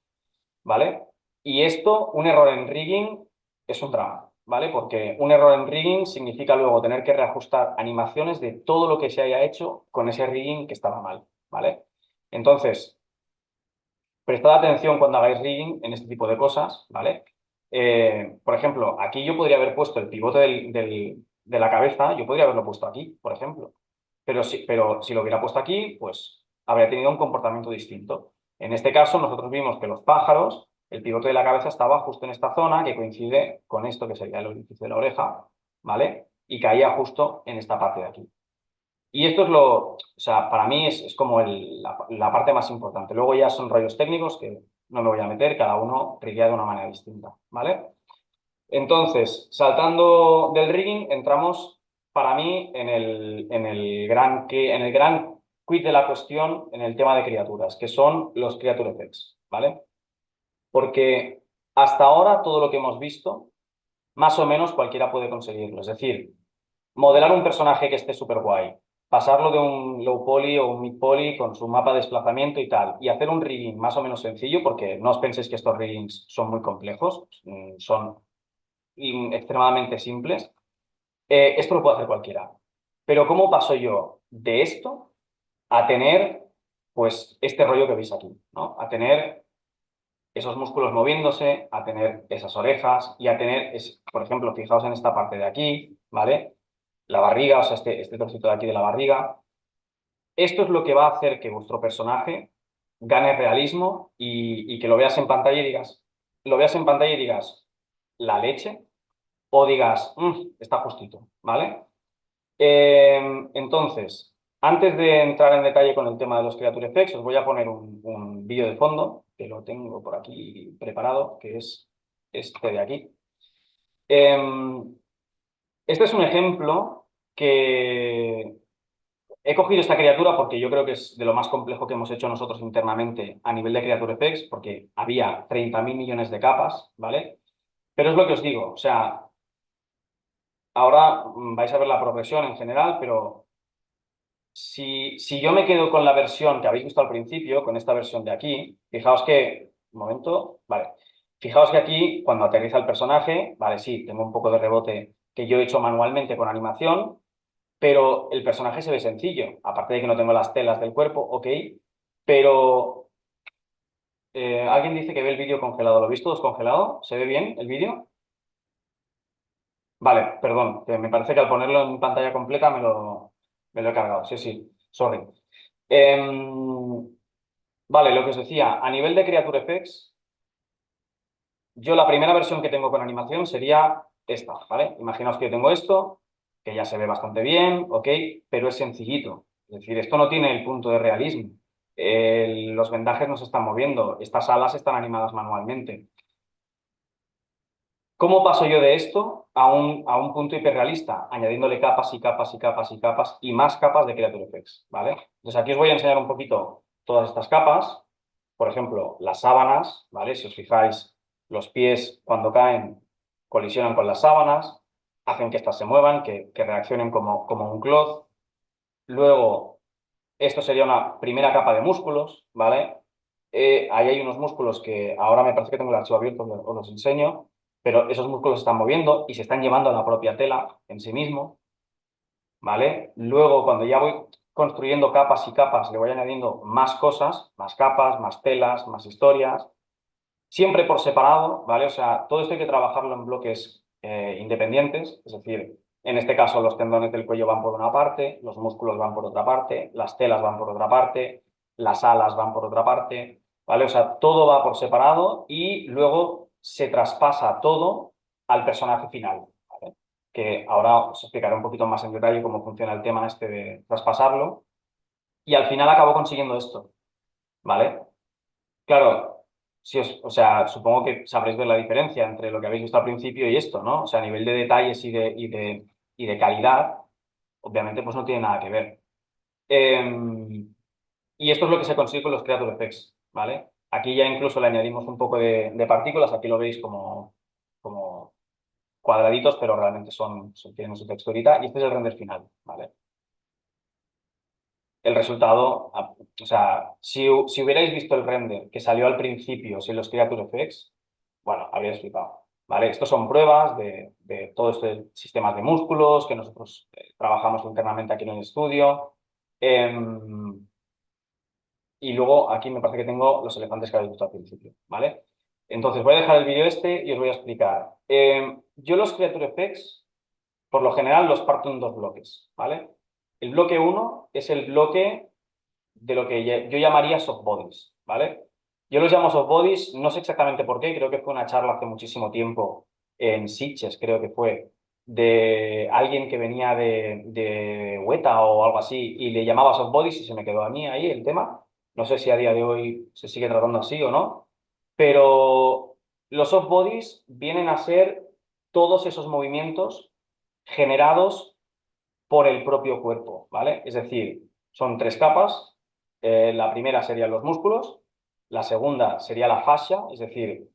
¿Vale? Y esto, un error en rigging, es un drama, ¿vale? Porque un error en rigging significa luego tener que reajustar animaciones de todo lo que se haya hecho con ese rigging que estaba mal, ¿vale? Entonces, prestad atención cuando hagáis rigging en este tipo de cosas, ¿vale? Por ejemplo, aquí yo podría haber puesto el pivote de la cabeza, yo podría haberlo puesto aquí, por ejemplo. Pero si lo hubiera puesto aquí, pues habría tenido un comportamiento distinto. En este caso, nosotros vimos que los pájaros, el pivote de la cabeza estaba justo en esta zona que coincide con esto que sería el orificio de la oreja, ¿vale? Y caía justo en esta parte de aquí. Y esto es o sea, para mí es como la parte más importante. Luego ya son rollos técnicos que no me voy a meter, cada uno riguea de una manera distinta, ¿vale? Entonces, saltando del rigging, entramos para mí en el gran quid de la cuestión en el tema de criaturas, que son los creature effects, ¿vale? Porque hasta ahora todo lo que hemos visto, más o menos cualquiera puede conseguirlo. Es decir, modelar un personaje que esté súper guay, pasarlo de un low poly o un mid poly con su mapa de desplazamiento y tal, y hacer un rigging más o menos sencillo, porque no os penséis que estos riggings son muy complejos, son extremadamente simples. Esto lo puede hacer cualquiera. Pero ¿cómo paso yo de esto a tener, pues, este rollo que veis aquí, ¿no? A tener esos músculos moviéndose, a tener esas orejas y a tener, por ejemplo, fijaos en esta parte de aquí, ¿vale? La barriga, o sea, este trocito de aquí de la barriga. Esto es lo que va a hacer que vuestro personaje gane realismo y que lo veas en pantalla y digas, la leche, o digas, está justito, ¿vale? Entonces, antes de entrar en detalle con el tema de los Creature Effects, os voy a poner un vídeo de fondo, que lo tengo por aquí preparado, que es este de aquí. Este es un ejemplo que he cogido esta criatura porque yo creo que es de lo más complejo que hemos hecho nosotros internamente a nivel de Creature Effects, porque había 30.000 millones de capas, ¿vale? Pero es lo que os digo, o sea, ahora vais a ver la progresión en general, pero si yo me quedo con la versión que habéis visto al principio, con esta versión de aquí, fijaos que, un momento, vale, fijaos que aquí cuando aterriza el personaje, vale, sí, tengo un poco de rebote que yo he hecho manualmente con animación, pero el personaje se ve sencillo, aparte de que no tengo las telas del cuerpo, ok, pero alguien dice que ve el vídeo congelado, ¿lo veis todos congelado? ¿Se ve bien el vídeo? Vale, perdón, que me parece que al ponerlo en pantalla completa me lo he cargado, sí, sí, sorry. Em, vale, lo que os decía, a nivel de Creature Effects, yo la primera versión que tengo con animación sería esta, ¿vale? Imaginaos que yo tengo esto, que ya se ve bastante bien, ok, pero es sencillito. Es decir, esto no tiene el punto de realismo. Los vendajes no se están moviendo, estas alas están animadas manualmente. ¿Cómo paso yo de esto a un punto hiperrealista? Añadiéndole capas y capas y capas y capas y más capas de Creature Effects, ¿vale? Entonces aquí os voy a enseñar un poquito todas estas capas. Por ejemplo, las sábanas, ¿vale? Si os fijáis, los pies cuando caen colisionan con las sábanas, hacen que éstas se muevan, que reaccionen como un cloth. Luego, esto sería una primera capa de músculos, ¿vale? Ahí hay unos músculos que ahora me parece que tengo el archivo abierto, os los enseño, pero esos músculos se están moviendo y se están llevando a la propia tela en sí mismo, ¿vale? Luego, cuando ya voy construyendo capas y capas, le voy añadiendo más cosas, más capas, más telas, más historias, siempre por separado, ¿vale? O sea, todo esto hay que trabajarlo en bloques independientes, es decir, en este caso los tendones del cuello van por una parte, los músculos van por otra parte, las telas van por otra parte, las alas van por otra parte, ¿vale? O sea, todo va por separado y luego se traspasa todo al personaje final, ¿vale? Que ahora os explicaré un poquito más en detalle cómo funciona el tema este de traspasarlo. Y al final acabo consiguiendo esto, ¿vale? Claro, o sea, supongo que sabréis ver la diferencia entre lo que habéis visto al principio y esto, ¿no? O sea, a nivel de detalles y de calidad, obviamente, pues no tiene nada que ver. Y esto es lo que se consigue con los Creature Effects, ¿vale? Aquí ya incluso le añadimos un poco de partículas, aquí lo veis como cuadraditos, pero realmente tienen su texturita, y este es el render final, ¿vale? El resultado, o sea, si hubierais visto el render que salió al principio sin los Creature Effects, bueno, habríais flipado, ¿vale? Estos son pruebas de todo este sistemas de músculos que nosotros trabajamos internamente aquí en el estudio. Y luego aquí me parece que tengo los elefantes que habéis visto al principio, ¿vale? Entonces voy a dejar el vídeo este y os voy a explicar. Yo los Creature Effects, por lo general, los parto en dos bloques, ¿vale? El bloque uno es el bloque de lo que yo llamaría soft bodies, ¿vale? Yo los llamo soft bodies, no sé exactamente por qué, creo que fue una charla hace muchísimo tiempo en Sitges, creo que fue, de alguien que venía de Weta o algo así y le llamaba soft bodies y se me quedó a mí ahí el tema. No sé si a día de hoy se sigue tratando así o no, pero los soft bodies vienen a ser todos esos movimientos generados por el propio cuerpo, ¿vale? Es decir, son tres capas. La primera serían los músculos, la segunda sería la fascia, es decir,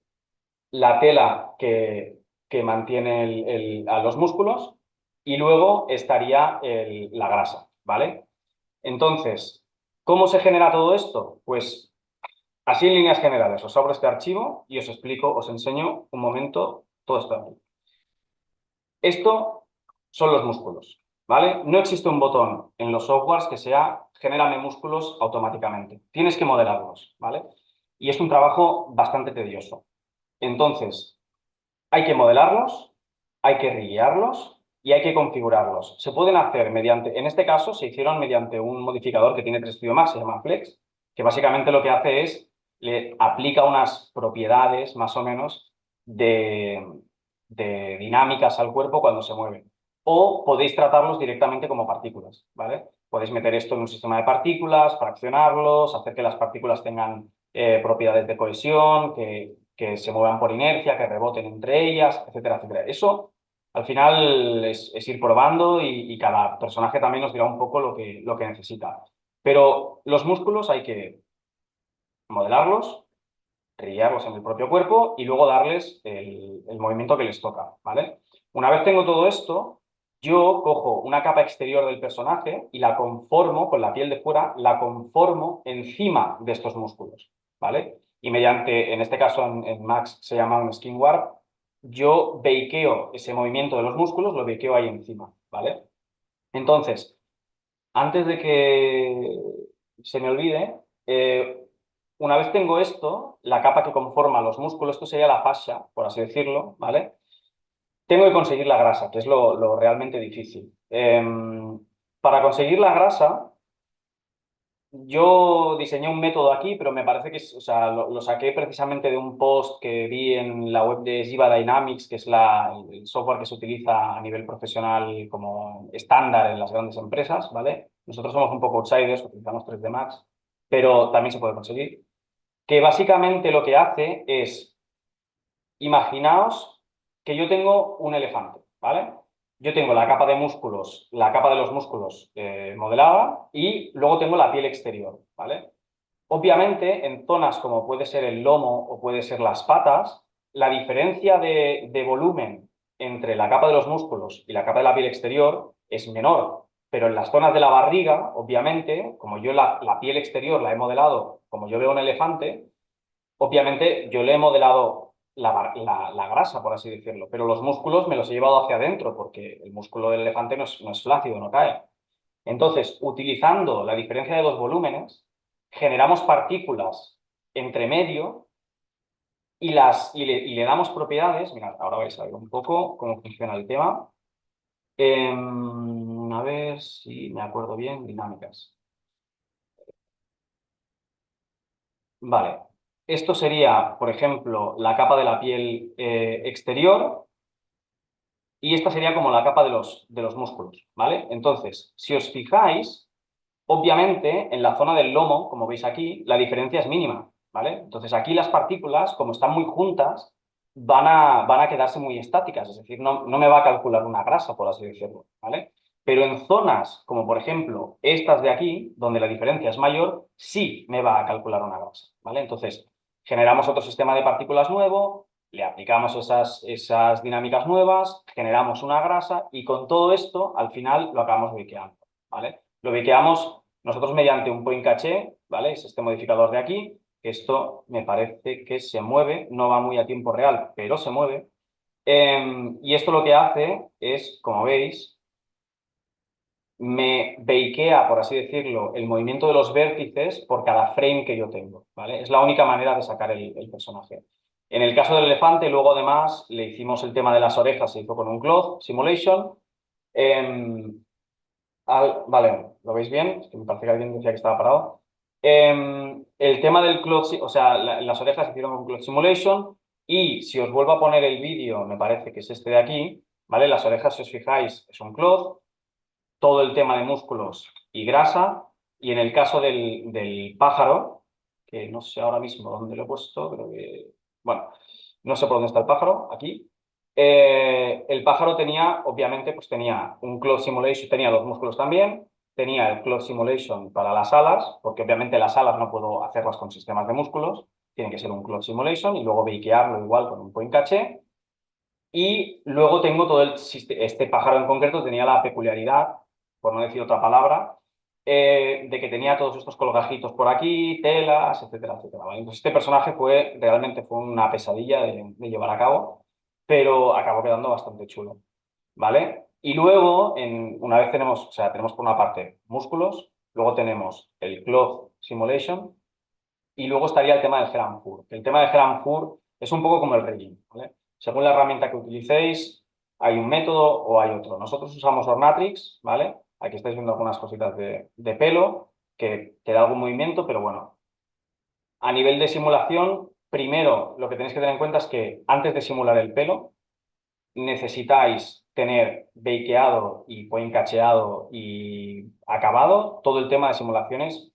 la tela que mantiene a los músculos, y luego estaría la grasa, ¿vale? Entonces, ¿cómo se genera todo esto? Pues así en líneas generales, os abro este archivo y os explico, os enseño un momento todo esto de aquí. Esto son los músculos, ¿vale? No existe un botón en los softwares que sea genérame músculos automáticamente. Tienes que modelarlos, ¿vale? Y es un trabajo bastante tedioso. Entonces, hay que modelarlos, hay que riguearlos y hay que configurarlos. Se pueden hacer mediante, en este caso se hicieron mediante un modificador que tiene 3 Max, se llama Flex, que básicamente lo que hace es, le aplica unas propiedades más o menos de dinámicas al cuerpo cuando se mueven. O podéis tratarlos directamente como partículas, ¿vale? Podéis meter esto en un sistema de partículas, fraccionarlos, hacer que las partículas tengan propiedades de cohesión, que se muevan por inercia, que reboten entre ellas, etcétera, etcétera. Eso, al final, es ir probando y cada personaje también nos dirá un poco lo que necesita. Pero los músculos hay que modelarlos, trillarlos en el propio cuerpo y luego darles el movimiento que les toca, ¿vale? Una vez tengo todo esto, yo cojo una capa exterior del personaje y la conformo, con la piel de fuera, la conformo encima de estos músculos, ¿vale? Y mediante, en este caso en Max se llama un skin warp, yo bakeo ese movimiento de los músculos, lo bakeo ahí encima, ¿vale? Entonces, antes de que se me olvide, una vez tengo esto, la capa que conforma los músculos, esto sería la fascia, por así decirlo, ¿vale? Tengo que conseguir la grasa, que es lo realmente difícil. Para conseguir la grasa, yo diseñé un método aquí, pero me parece que o sea, lo saqué precisamente de un post que vi en la web de Ziva Dynamics, que es el software que se utiliza a nivel profesional como estándar en las grandes empresas, ¿vale? Nosotros somos un poco outsiders, utilizamos 3D Max, pero también se puede conseguir. Que básicamente lo que hace es, imaginaos que yo tengo un elefante, ¿vale? Yo tengo la capa de músculos, la capa de los músculos modelada y luego tengo la piel exterior, ¿vale? Obviamente, en zonas como puede ser el lomo o puede ser las patas, la diferencia de volumen entre la capa de los músculos y la capa de la piel exterior es menor. Pero en las zonas de la barriga, obviamente, como yo la piel exterior la he modelado como yo veo un elefante, obviamente yo le he modelado la grasa, por así decirlo, pero los músculos me los he llevado hacia adentro porque el músculo del elefante no es flácido, no cae. Entonces, utilizando la diferencia de los volúmenes, generamos partículas entre medio y le damos propiedades. Mirad, ahora vais a ver un poco cómo funciona el tema. A ver si me acuerdo bien, dinámicas. Vale, esto sería, por ejemplo, la capa de la piel exterior y esta sería como la capa de los músculos, ¿vale? Entonces, si os fijáis, obviamente, en la zona del lomo, como veis aquí, la diferencia es mínima, ¿vale? Entonces aquí las partículas, como están muy juntas, van a quedarse muy estáticas, es decir, no me va a calcular una grasa, por así decirlo, ¿vale? Pero en zonas como, por ejemplo, estas de aquí, donde la diferencia es mayor, sí me va a calcular una grasa, ¿vale? Entonces, generamos otro sistema de partículas nuevo, le aplicamos esas dinámicas nuevas, generamos una grasa y con todo esto, al final, lo acabamos briqueando, ¿vale? Lo biqueamos nosotros mediante un point caché, ¿vale? Es este modificador de aquí, que esto me parece que se mueve, no va muy a tiempo real, pero se mueve. Y esto lo que hace es, como veis, me bakea, por así decirlo, el movimiento de los vértices por cada frame que yo tengo, ¿vale? Es la única manera de sacar el personaje. En el caso del elefante, luego además le hicimos el tema de las orejas, se hizo con un cloth simulation. Em, vale, ¿lo veis bien? Es que me parece que alguien decía que estaba parado. El tema del cloth, o sea, las orejas se hicieron con cloth simulation y si os vuelvo a poner el vídeo, me parece que es este de aquí, ¿vale? Las orejas, si os fijáis, es un cloth, todo el tema de músculos y grasa y en el caso del pájaro, que no sé ahora mismo dónde lo he puesto, creo que, bueno, no sé por dónde está el pájaro, aquí. El pájaro tenía, obviamente, pues tenía un cloth simulation, tenía los músculos también, tenía el cloth simulation para las alas, porque obviamente las alas no puedo hacerlas con sistemas de músculos, tiene que ser un cloth simulation y luego bakearlo igual con un point caché. Y luego tengo todo este pájaro en concreto tenía la peculiaridad, por no decir otra palabra, de que tenía todos estos colgajitos por aquí, telas, etcétera, etcétera, ¿vale? Entonces este personaje realmente fue una pesadilla de llevar a cabo, pero acabó quedando bastante chulo, ¿vale? Y luego, una vez tenemos, o sea, tenemos por una parte músculos, luego tenemos el cloth simulation y luego estaría el tema del Heranfur. El tema del Heranfur es un poco como el rigging, ¿vale? Según la herramienta que utilicéis, hay un método o hay otro. Nosotros usamos Ornatrix, ¿vale? Aquí estáis viendo algunas cositas de pelo que da algún movimiento, pero bueno, a nivel de simulación, primero lo que tenéis que tener en cuenta es que antes de simular el pelo, necesitáis tener bakeado y point cacheado y acabado todo el tema de simulaciones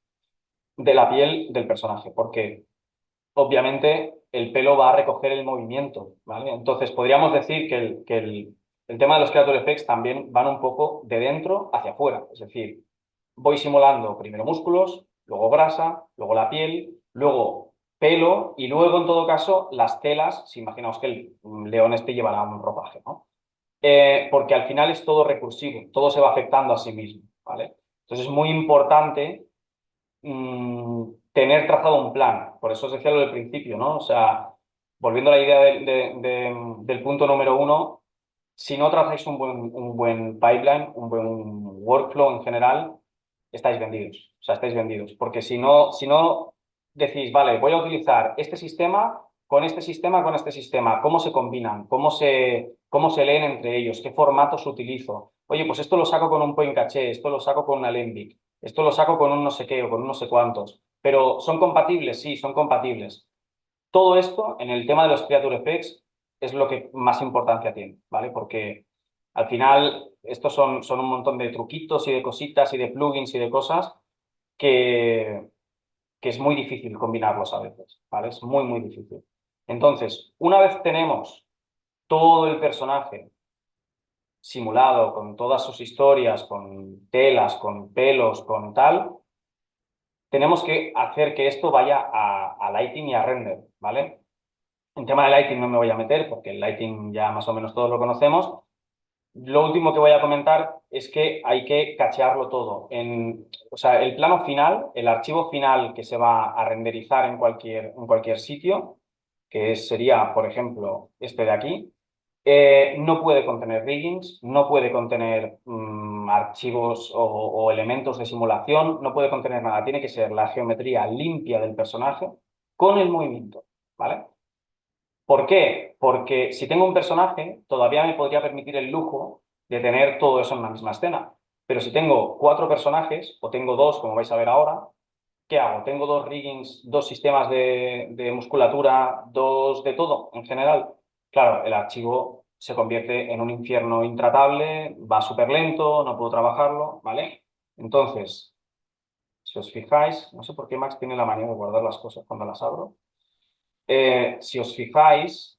de la piel del personaje, porque obviamente el pelo va a recoger el movimiento, ¿vale? Entonces podríamos decir que el tema de los Creature Effects también van un poco de dentro hacia afuera, es decir, voy simulando primero músculos, luego grasa, luego la piel, luego pelo y luego en todo caso las telas, si imaginaos que el león este llevará un ropaje, ¿no? Porque al final es todo recursivo, todo se va afectando a sí mismo, ¿vale? Entonces es muy importante tener trazado un plan. Por eso os decía lo del principio, ¿no? O sea, volviendo a la idea del punto número uno, si no trazáis un buen pipeline, un buen workflow en general, estáis vendidos. O sea, estáis vendidos. Porque si no decís, vale, voy a utilizar este sistema con este sistema, con este sistema, ¿cómo se combinan? ¿Cómo se leen entre ellos? ¿Qué formatos utilizo? Oye, pues esto lo saco con un point caché, esto lo saco con un Alembic, esto lo saco con un no sé qué o con un no sé cuántos. Pero ¿son compatibles? Sí, son compatibles. Todo esto en el tema de los Creature Effects es lo que más importancia tiene, ¿vale? Porque al final estos son un montón de truquitos y de cositas y de plugins y de cosas que, que es muy difícil combinarlos a veces, ¿vale? Es muy, muy difícil. Entonces, una vez tenemos todo el personaje simulado con todas sus historias, con telas, con pelos, con tal, tenemos que hacer que esto vaya a lighting y a render, ¿vale? En tema de lighting no me voy a meter porque el lighting ya más o menos todos lo conocemos. Lo último que voy a comentar es que hay que cachearlo todo. O sea, el plano final, el archivo final que se va a renderizar en cualquier sitio, que sería, por ejemplo, este de aquí, no puede contener riggings, no puede contener archivos o elementos de simulación, no puede contener nada. Tiene que ser la geometría limpia del personaje con el movimiento, ¿vale? ¿Por qué? Porque si tengo un personaje, todavía me podría permitir el lujo de tener todo eso en una misma escena. Pero si tengo 4 personajes, o tengo 2, como vais a ver ahora, ¿qué hago? Tengo 2 riggings, 2 sistemas de musculatura, 2 de todo en general. Claro, el archivo se convierte en un infierno intratable, va súper lento, no puedo trabajarlo, ¿vale? Entonces, si os fijáis, no sé por qué Max tiene la manía de guardar las cosas cuando las abro. Si os fijáis,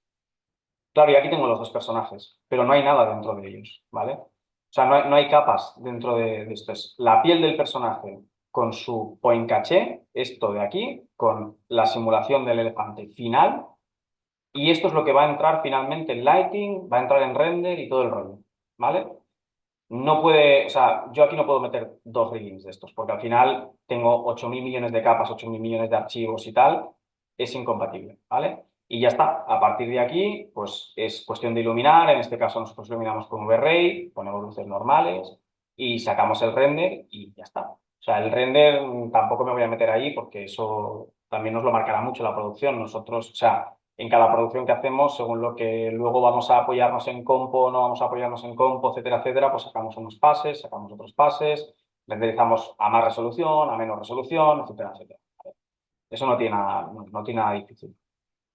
claro, y aquí tengo los 2 personajes, pero no hay nada dentro de ellos, ¿vale? O sea, no hay capas dentro de esto. Es la piel del personaje con su point caché, esto de aquí, con la simulación del elefante final, y esto es lo que va a entrar finalmente en lighting, va a entrar en render y todo el rollo, ¿vale? No puede, o sea, yo aquí no puedo meter 2 riggings de estos, porque al final tengo 8.000 millones de capas, 8.000 millones de archivos y tal, es incompatible, ¿vale? Y ya está, a partir de aquí, pues es cuestión de iluminar, en este caso nosotros iluminamos con V-Ray, ponemos luces normales y sacamos el render y ya está. O sea, el render tampoco me voy a meter ahí porque eso también nos lo marcará mucho la producción. Nosotros, o sea, en cada producción que hacemos, según lo que luego vamos a apoyarnos en compo, no vamos a apoyarnos en compo, etcétera, pues sacamos unos pases, sacamos otros pases, renderizamos a más resolución, a menos resolución, etcétera. Eso no tiene nada, no tiene nada difícil.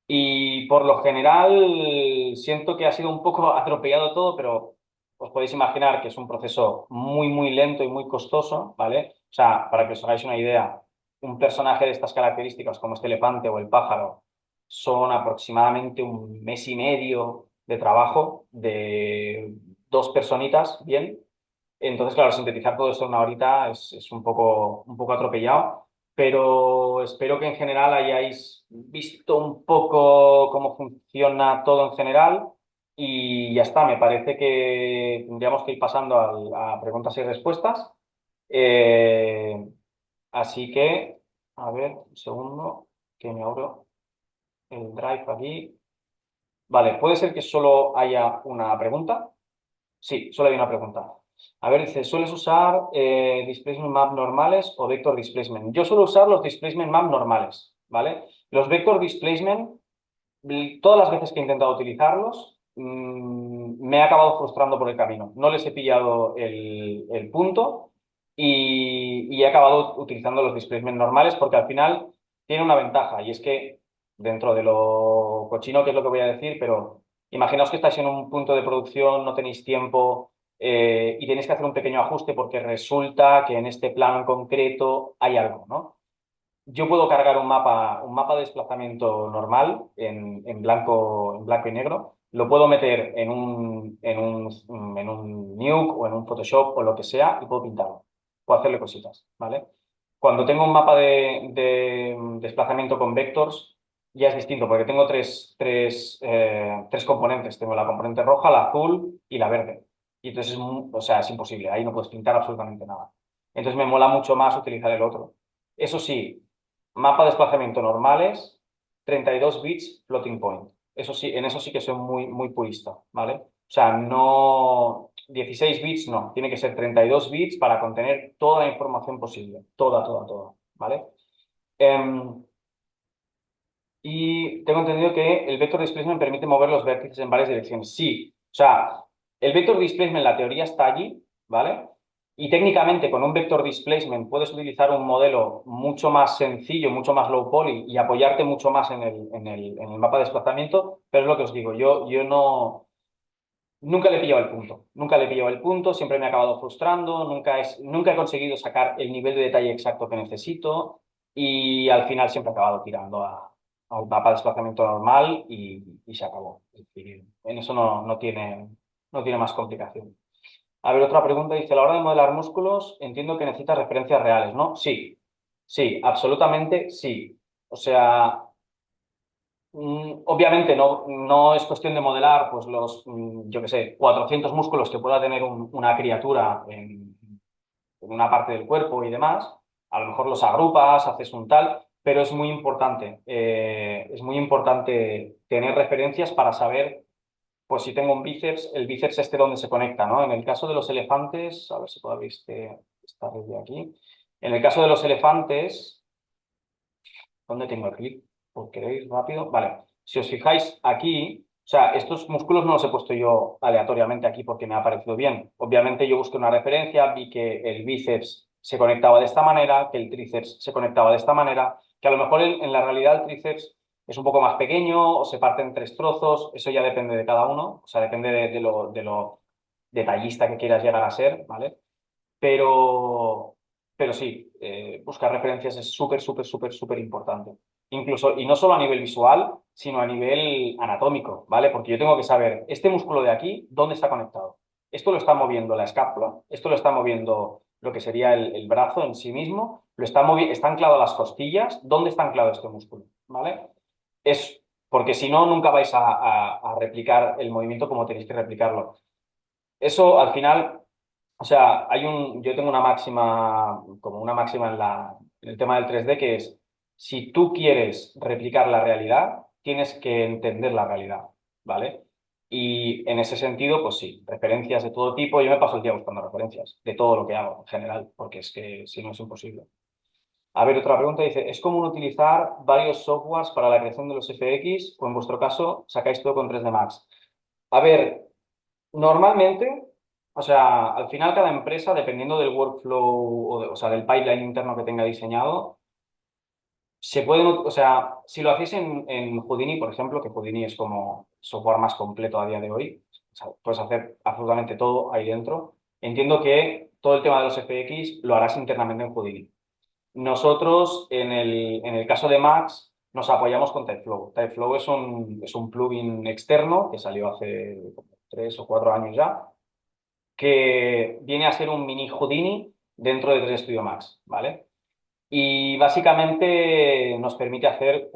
Y por lo general siento que ha sido un poco atropellado todo, pero os podéis imaginar que es un proceso muy lento y muy costoso, ¿vale? O sea, para que os hagáis una idea, un personaje de estas características como este elefante o el pájaro son aproximadamente 1 mes y medio de trabajo de 2 personitas, bien. Entonces, claro, sintetizar todo esto en una horita es un poco atropellado, pero espero que en general hayáis visto un poco cómo funciona todo en general y ya está. Me parece que tendríamos que ir pasando a preguntas y respuestas. Eh, Así que, a ver, un segundo, que me abro el Drive aquí. Vale, puede ser que solo haya una pregunta. Sí, solo hay una pregunta. A ver, dice, ¿sueles usar displacement map normales o vector displacement? Yo suelo usar los displacement map normales, ¿vale? Los vector displacement, todas las veces que he intentado utilizarlos, me he acabado frustrando por el camino. No les he pillado el punto y he acabado utilizando los displacement normales porque al final tiene una ventaja y es que dentro de lo cochino, que es lo que voy a decir, pero imaginaos que estáis en un punto de producción, no tenéis tiempo y tenéis que hacer un pequeño ajuste porque resulta que en este plano en concreto hay algo, ¿no? Yo puedo cargar un mapa de desplazamiento normal en blanco y negro, lo puedo meter en un Nuke o en un Photoshop o lo que sea y puedo pintarlo, puedo hacerle cositas, ¿vale? Cuando tengo un mapa de desplazamiento con vectors, ya es distinto porque tengo tres componentes. Tengo la componente roja, la azul y la verde. Y entonces, o sea, es imposible, ahí no puedes pintar absolutamente nada. Entonces me mola mucho más utilizar el otro. Eso sí, mapa de desplazamiento normales, 32 bits floating point. Eso sí, en eso sí que soy muy purista, ¿vale? O sea, no 16 bits, no. Tiene que ser 32 bits para contener toda la información posible. Toda, ¿vale? Y tengo entendido que el vector displacement permite mover los vértices en varias direcciones. Sí, o sea, el vector displacement, la teoría está allí, ¿vale? Y técnicamente con un vector displacement puedes utilizar un modelo mucho más sencillo, mucho más low poly y apoyarte mucho más en el mapa de desplazamiento, pero es lo que os digo, yo no, nunca le he pillado el punto, nunca le he pillado el punto, siempre me he acabado frustrando, nunca he conseguido sacar el nivel de detalle exacto que necesito y al final siempre he acabado tirando a un mapa de desplazamiento normal y se acabó. Es decir, en eso no tiene más complicación. A ver, otra pregunta dice, a la hora de modelar músculos, entiendo que necesitas referencias reales, ¿no? Sí, sí, absolutamente sí. O sea, obviamente no es cuestión de modelar pues yo qué sé, 400 músculos que pueda tener una criatura en una parte del cuerpo y demás. A lo mejor los agrupas, haces un tal, pero es muy importante tener referencias para saber, pues si tengo un bíceps, el bíceps donde se conecta, ¿no? En el caso de los elefantes, a ver si puedo abrir esta red de aquí. En el caso de los elefantes, ¿dónde tengo el clip? ¿Por queréis rápido? Vale. Si os fijáis aquí, o sea, estos músculos no los he puesto yo aleatoriamente aquí porque me ha parecido bien. Obviamente yo busqué una referencia, vi que el bíceps se conectaba de esta manera, que el tríceps se conectaba de esta manera, que a lo mejor en la realidad el tríceps es un poco más pequeño o se parte en 3 trozos, eso ya depende de cada uno, o sea, depende de lo detallista que quieras llegar a ser, ¿vale? Pero, pero sí, buscar referencias es súper, súper, súper, súper importante. Incluso, y no solo a nivel visual, sino a nivel anatómico, ¿vale? Porque yo tengo que saber, este músculo de aquí, ¿dónde está conectado? Esto lo está moviendo la escápula, esto lo está moviendo lo que sería el brazo en sí mismo, está anclado a las costillas, ¿dónde está anclado este músculo? ¿Vale? Es porque si no, nunca vais a replicar el movimiento como tenéis que replicarlo. Eso al final, o sea, yo tengo una máxima, como una máxima en el tema del 3D, que es, si tú quieres replicar la realidad, tienes que entender la realidad, ¿vale? Y en ese sentido, pues sí, referencias de todo tipo. Yo me paso el día buscando referencias de todo lo que hago en general, porque es que si no es imposible. A ver, otra pregunta dice, ¿es común utilizar varios softwares para la creación de los FX o en vuestro caso sacáis todo con 3D Max? A ver, normalmente, o sea, al final cada empresa, dependiendo del workflow o sea, del pipeline interno que tenga diseñado, o sea, si lo hacéis en Houdini, por ejemplo, que Houdini es como software más completo a día de hoy, o sea, puedes hacer absolutamente todo ahí dentro. Entiendo que todo el tema de los FX lo harás internamente en Houdini. Nosotros, en el caso de Max, nos apoyamos con Typeflow. Typeflow es un plugin externo que salió hace como 3 o 4 años ya, que viene a ser un mini Houdini dentro de 3 Studio Max, ¿vale? Y básicamente nos permite hacer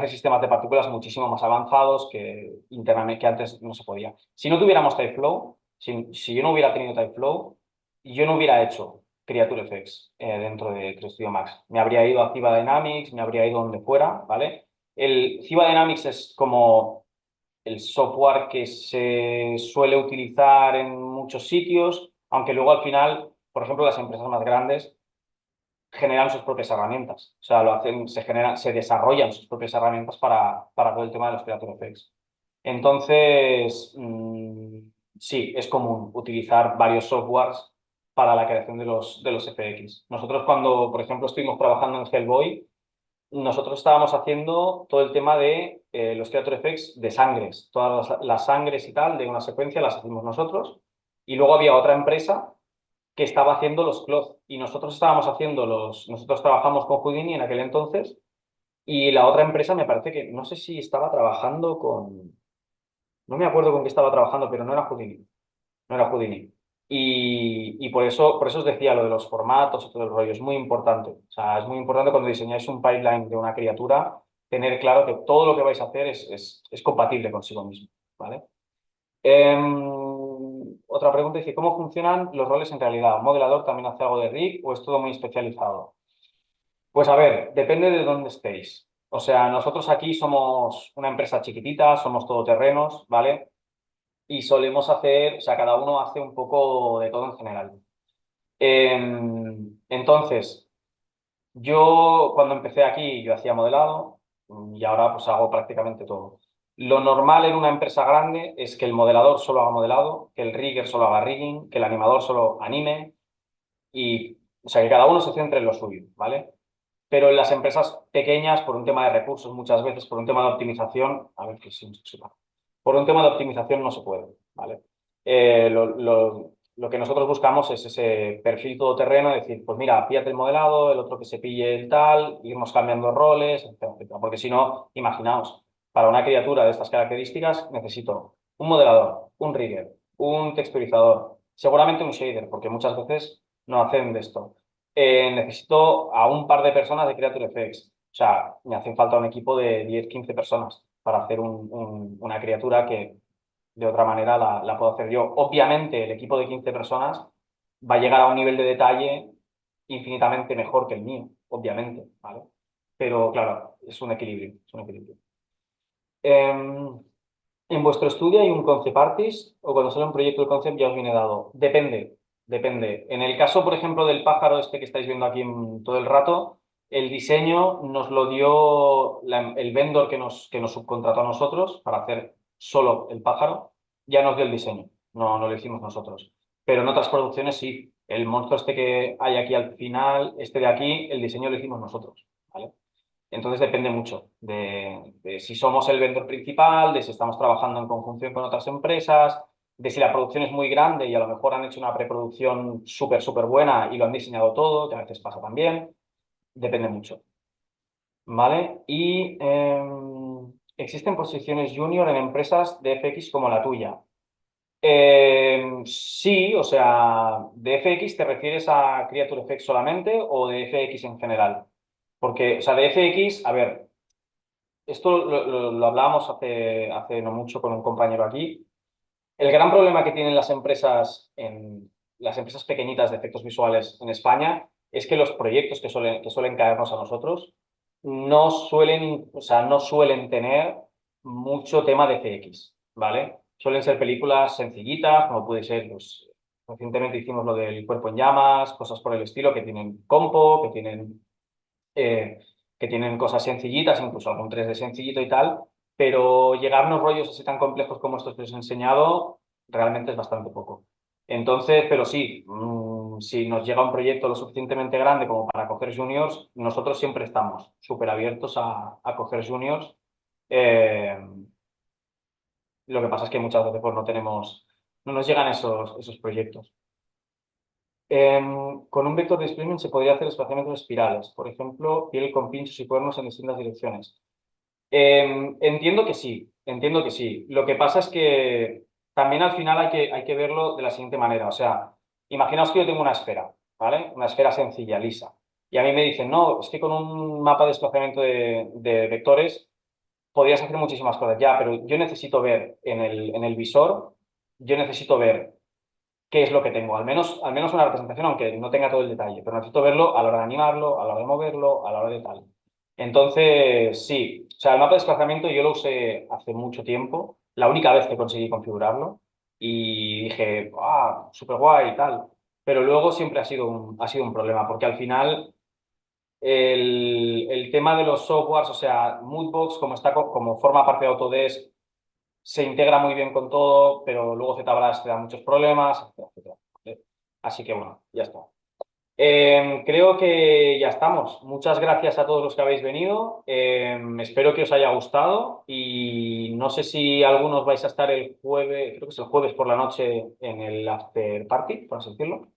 sistemas de partículas muchísimo más avanzados que internamente que antes no se podía. Si no tuviéramos Typeflow, si yo no hubiera tenido Typeflow, yo no hubiera hecho Creature FX dentro de 3 Studio Max. Me habría ido a Ciba Dynamics, me habría ido donde fuera, ¿vale? El Ciba Dynamics es como el software que se suele utilizar en muchos sitios, aunque luego al final, por ejemplo, las empresas más grandes generan sus propias herramientas. O sea, se desarrollan sus propias herramientas para todo el tema de los Creator Effects. Entonces, sí, es común utilizar varios softwares para la creación de los FX. Nosotros cuando, por ejemplo, estuvimos trabajando en Hellboy, nosotros estábamos haciendo todo el tema de los Creator Effects de sangres. Todas las sangres y tal de una secuencia las hacemos nosotros. Y luego había otra empresa que estaba haciendo los cloth y nosotros trabajamos con Houdini en aquel entonces y la otra empresa me parece que, no sé si estaba trabajando no me acuerdo con qué estaba trabajando, pero no era Houdini, no era Houdini. Y por eso os decía lo de los formatos y todo el rollo, es muy importante. O sea, es muy importante cuando diseñáis un pipeline de una criatura, tener claro que todo lo que vais a hacer es compatible consigo mismo, ¿vale? Otra pregunta dice, ¿cómo funcionan los roles en realidad? ¿Un modelador también hace algo de rig o es todo muy especializado? Pues a ver, depende de dónde estéis. O sea, nosotros aquí somos una empresa chiquitita, somos todoterrenos, ¿vale? Y solemos hacer, o sea, cada uno hace un poco de todo en general. Entonces, yo cuando empecé aquí, yo hacía modelado y ahora pues hago prácticamente todo. Lo normal en una empresa grande es que el modelador solo haga modelado, que el rigger solo haga rigging, que el animador solo anime y, o sea, que cada uno se centre en lo suyo, ¿vale? Pero en las empresas pequeñas, por un tema de recursos, muchas veces, por un tema de optimización, a ver que sí, por un tema de optimización no se puede, ¿vale? lo que nosotros buscamos es ese perfil todoterreno, decir, pues mira, píllate el modelado, el otro que se pille el tal, irnos cambiando roles, etcétera, etcétera. Porque si no, imaginaos, para una criatura de estas características necesito un modelador, un rigger, un texturizador, seguramente un shader, porque muchas veces no hacen de esto. Necesito a un par de personas de Creature Effects. O sea, me hace falta un equipo de 10, 15 personas para hacer una criatura que de otra manera la puedo hacer yo. Obviamente, el equipo de 15 personas va a llegar a un nivel de detalle infinitamente mejor que el mío, obviamente, ¿vale? Pero claro, es un equilibrio, es un equilibrio. ¿En vuestro estudio hay un concept artist o cuando sale un proyecto de concept ya os viene dado? Depende, depende. En el caso, por ejemplo, del pájaro este que estáis viendo aquí todo el rato, el diseño nos lo dio el vendor que nos subcontrató a nosotros para hacer solo el pájaro, ya nos dio el diseño, no lo hicimos nosotros. Pero en otras producciones sí, el monstruo este que hay aquí al final, este de aquí, el diseño lo hicimos nosotros, ¿vale? Entonces depende mucho de si somos el vendor principal, de si estamos trabajando en conjunción con otras empresas, de si la producción es muy grande y a lo mejor han hecho una preproducción súper, súper buena y lo han diseñado todo, que a veces pasa también. Depende mucho. ¿Vale? Y existen posiciones junior en empresas de FX como la tuya. Sí, o sea, ¿de FX te refieres a Creature FX solamente o de FX en general? Porque, o sea, de FX, a ver, esto lo hablábamos hace no mucho con un compañero aquí. El gran problema que tienen las empresas pequeñitas de efectos visuales en España es que los proyectos que suelen caernos a nosotros no suelen tener mucho tema de FX, ¿vale? Suelen ser películas sencillitas, como puede ser, pues, recientemente hicimos lo del Cuerpo en Llamas, cosas por el estilo, que tienen compo, eh, que tienen cosas sencillitas, incluso algún 3D sencillito y tal, pero llegarnos rollos así tan complejos como estos que os he enseñado, realmente es bastante poco. Entonces, pero sí, si nos llega un proyecto lo suficientemente grande como para coger juniors, nosotros siempre estamos súper abiertos a coger juniors. Eh, lo que pasa es que muchas veces pues, no nos llegan esos proyectos. Con un vector de displacement se podría hacer desplazamientos espirales, por ejemplo, piel con pinchos y cuernos en distintas direcciones. Entiendo que sí, entiendo que sí. Lo que pasa es que también al final hay que verlo de la siguiente manera. O sea, imaginaos que yo tengo una esfera, ¿vale? Una esfera sencilla, lisa. Y a mí me dicen, no, es que con un mapa de desplazamiento de vectores podrías hacer muchísimas cosas. Ya, pero yo necesito ver en el visor, yo necesito ver qué es lo que tengo. Al menos una representación, aunque no tenga todo el detalle, pero necesito verlo a la hora de animarlo, a la hora de moverlo, a la hora de tal. Entonces, sí, o sea, el mapa de desplazamiento yo lo usé hace mucho tiempo, la única vez que conseguí configurarlo, y dije, súper guay y tal. Pero luego siempre ha sido un problema, porque al final el tema de los softwares, o sea, Moodbox, como forma parte de Autodesk, se integra muy bien con todo, pero luego ZBrush te da muchos problemas, etcétera, etcétera, ¿vale? Así que bueno, ya está. Creo que ya estamos. Muchas gracias a todos los que habéis venido. Espero que os haya gustado y no sé si algunos vais a estar el jueves, creo que es el jueves por la noche en el after party, por así decirlo.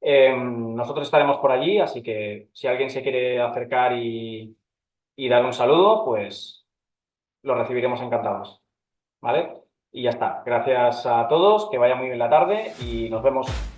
Nosotros estaremos por allí, así que si alguien se quiere acercar y dar un saludo, pues lo recibiremos encantados. ¿Vale? Y ya está. Gracias a todos, que vaya muy bien la tarde y nos vemos.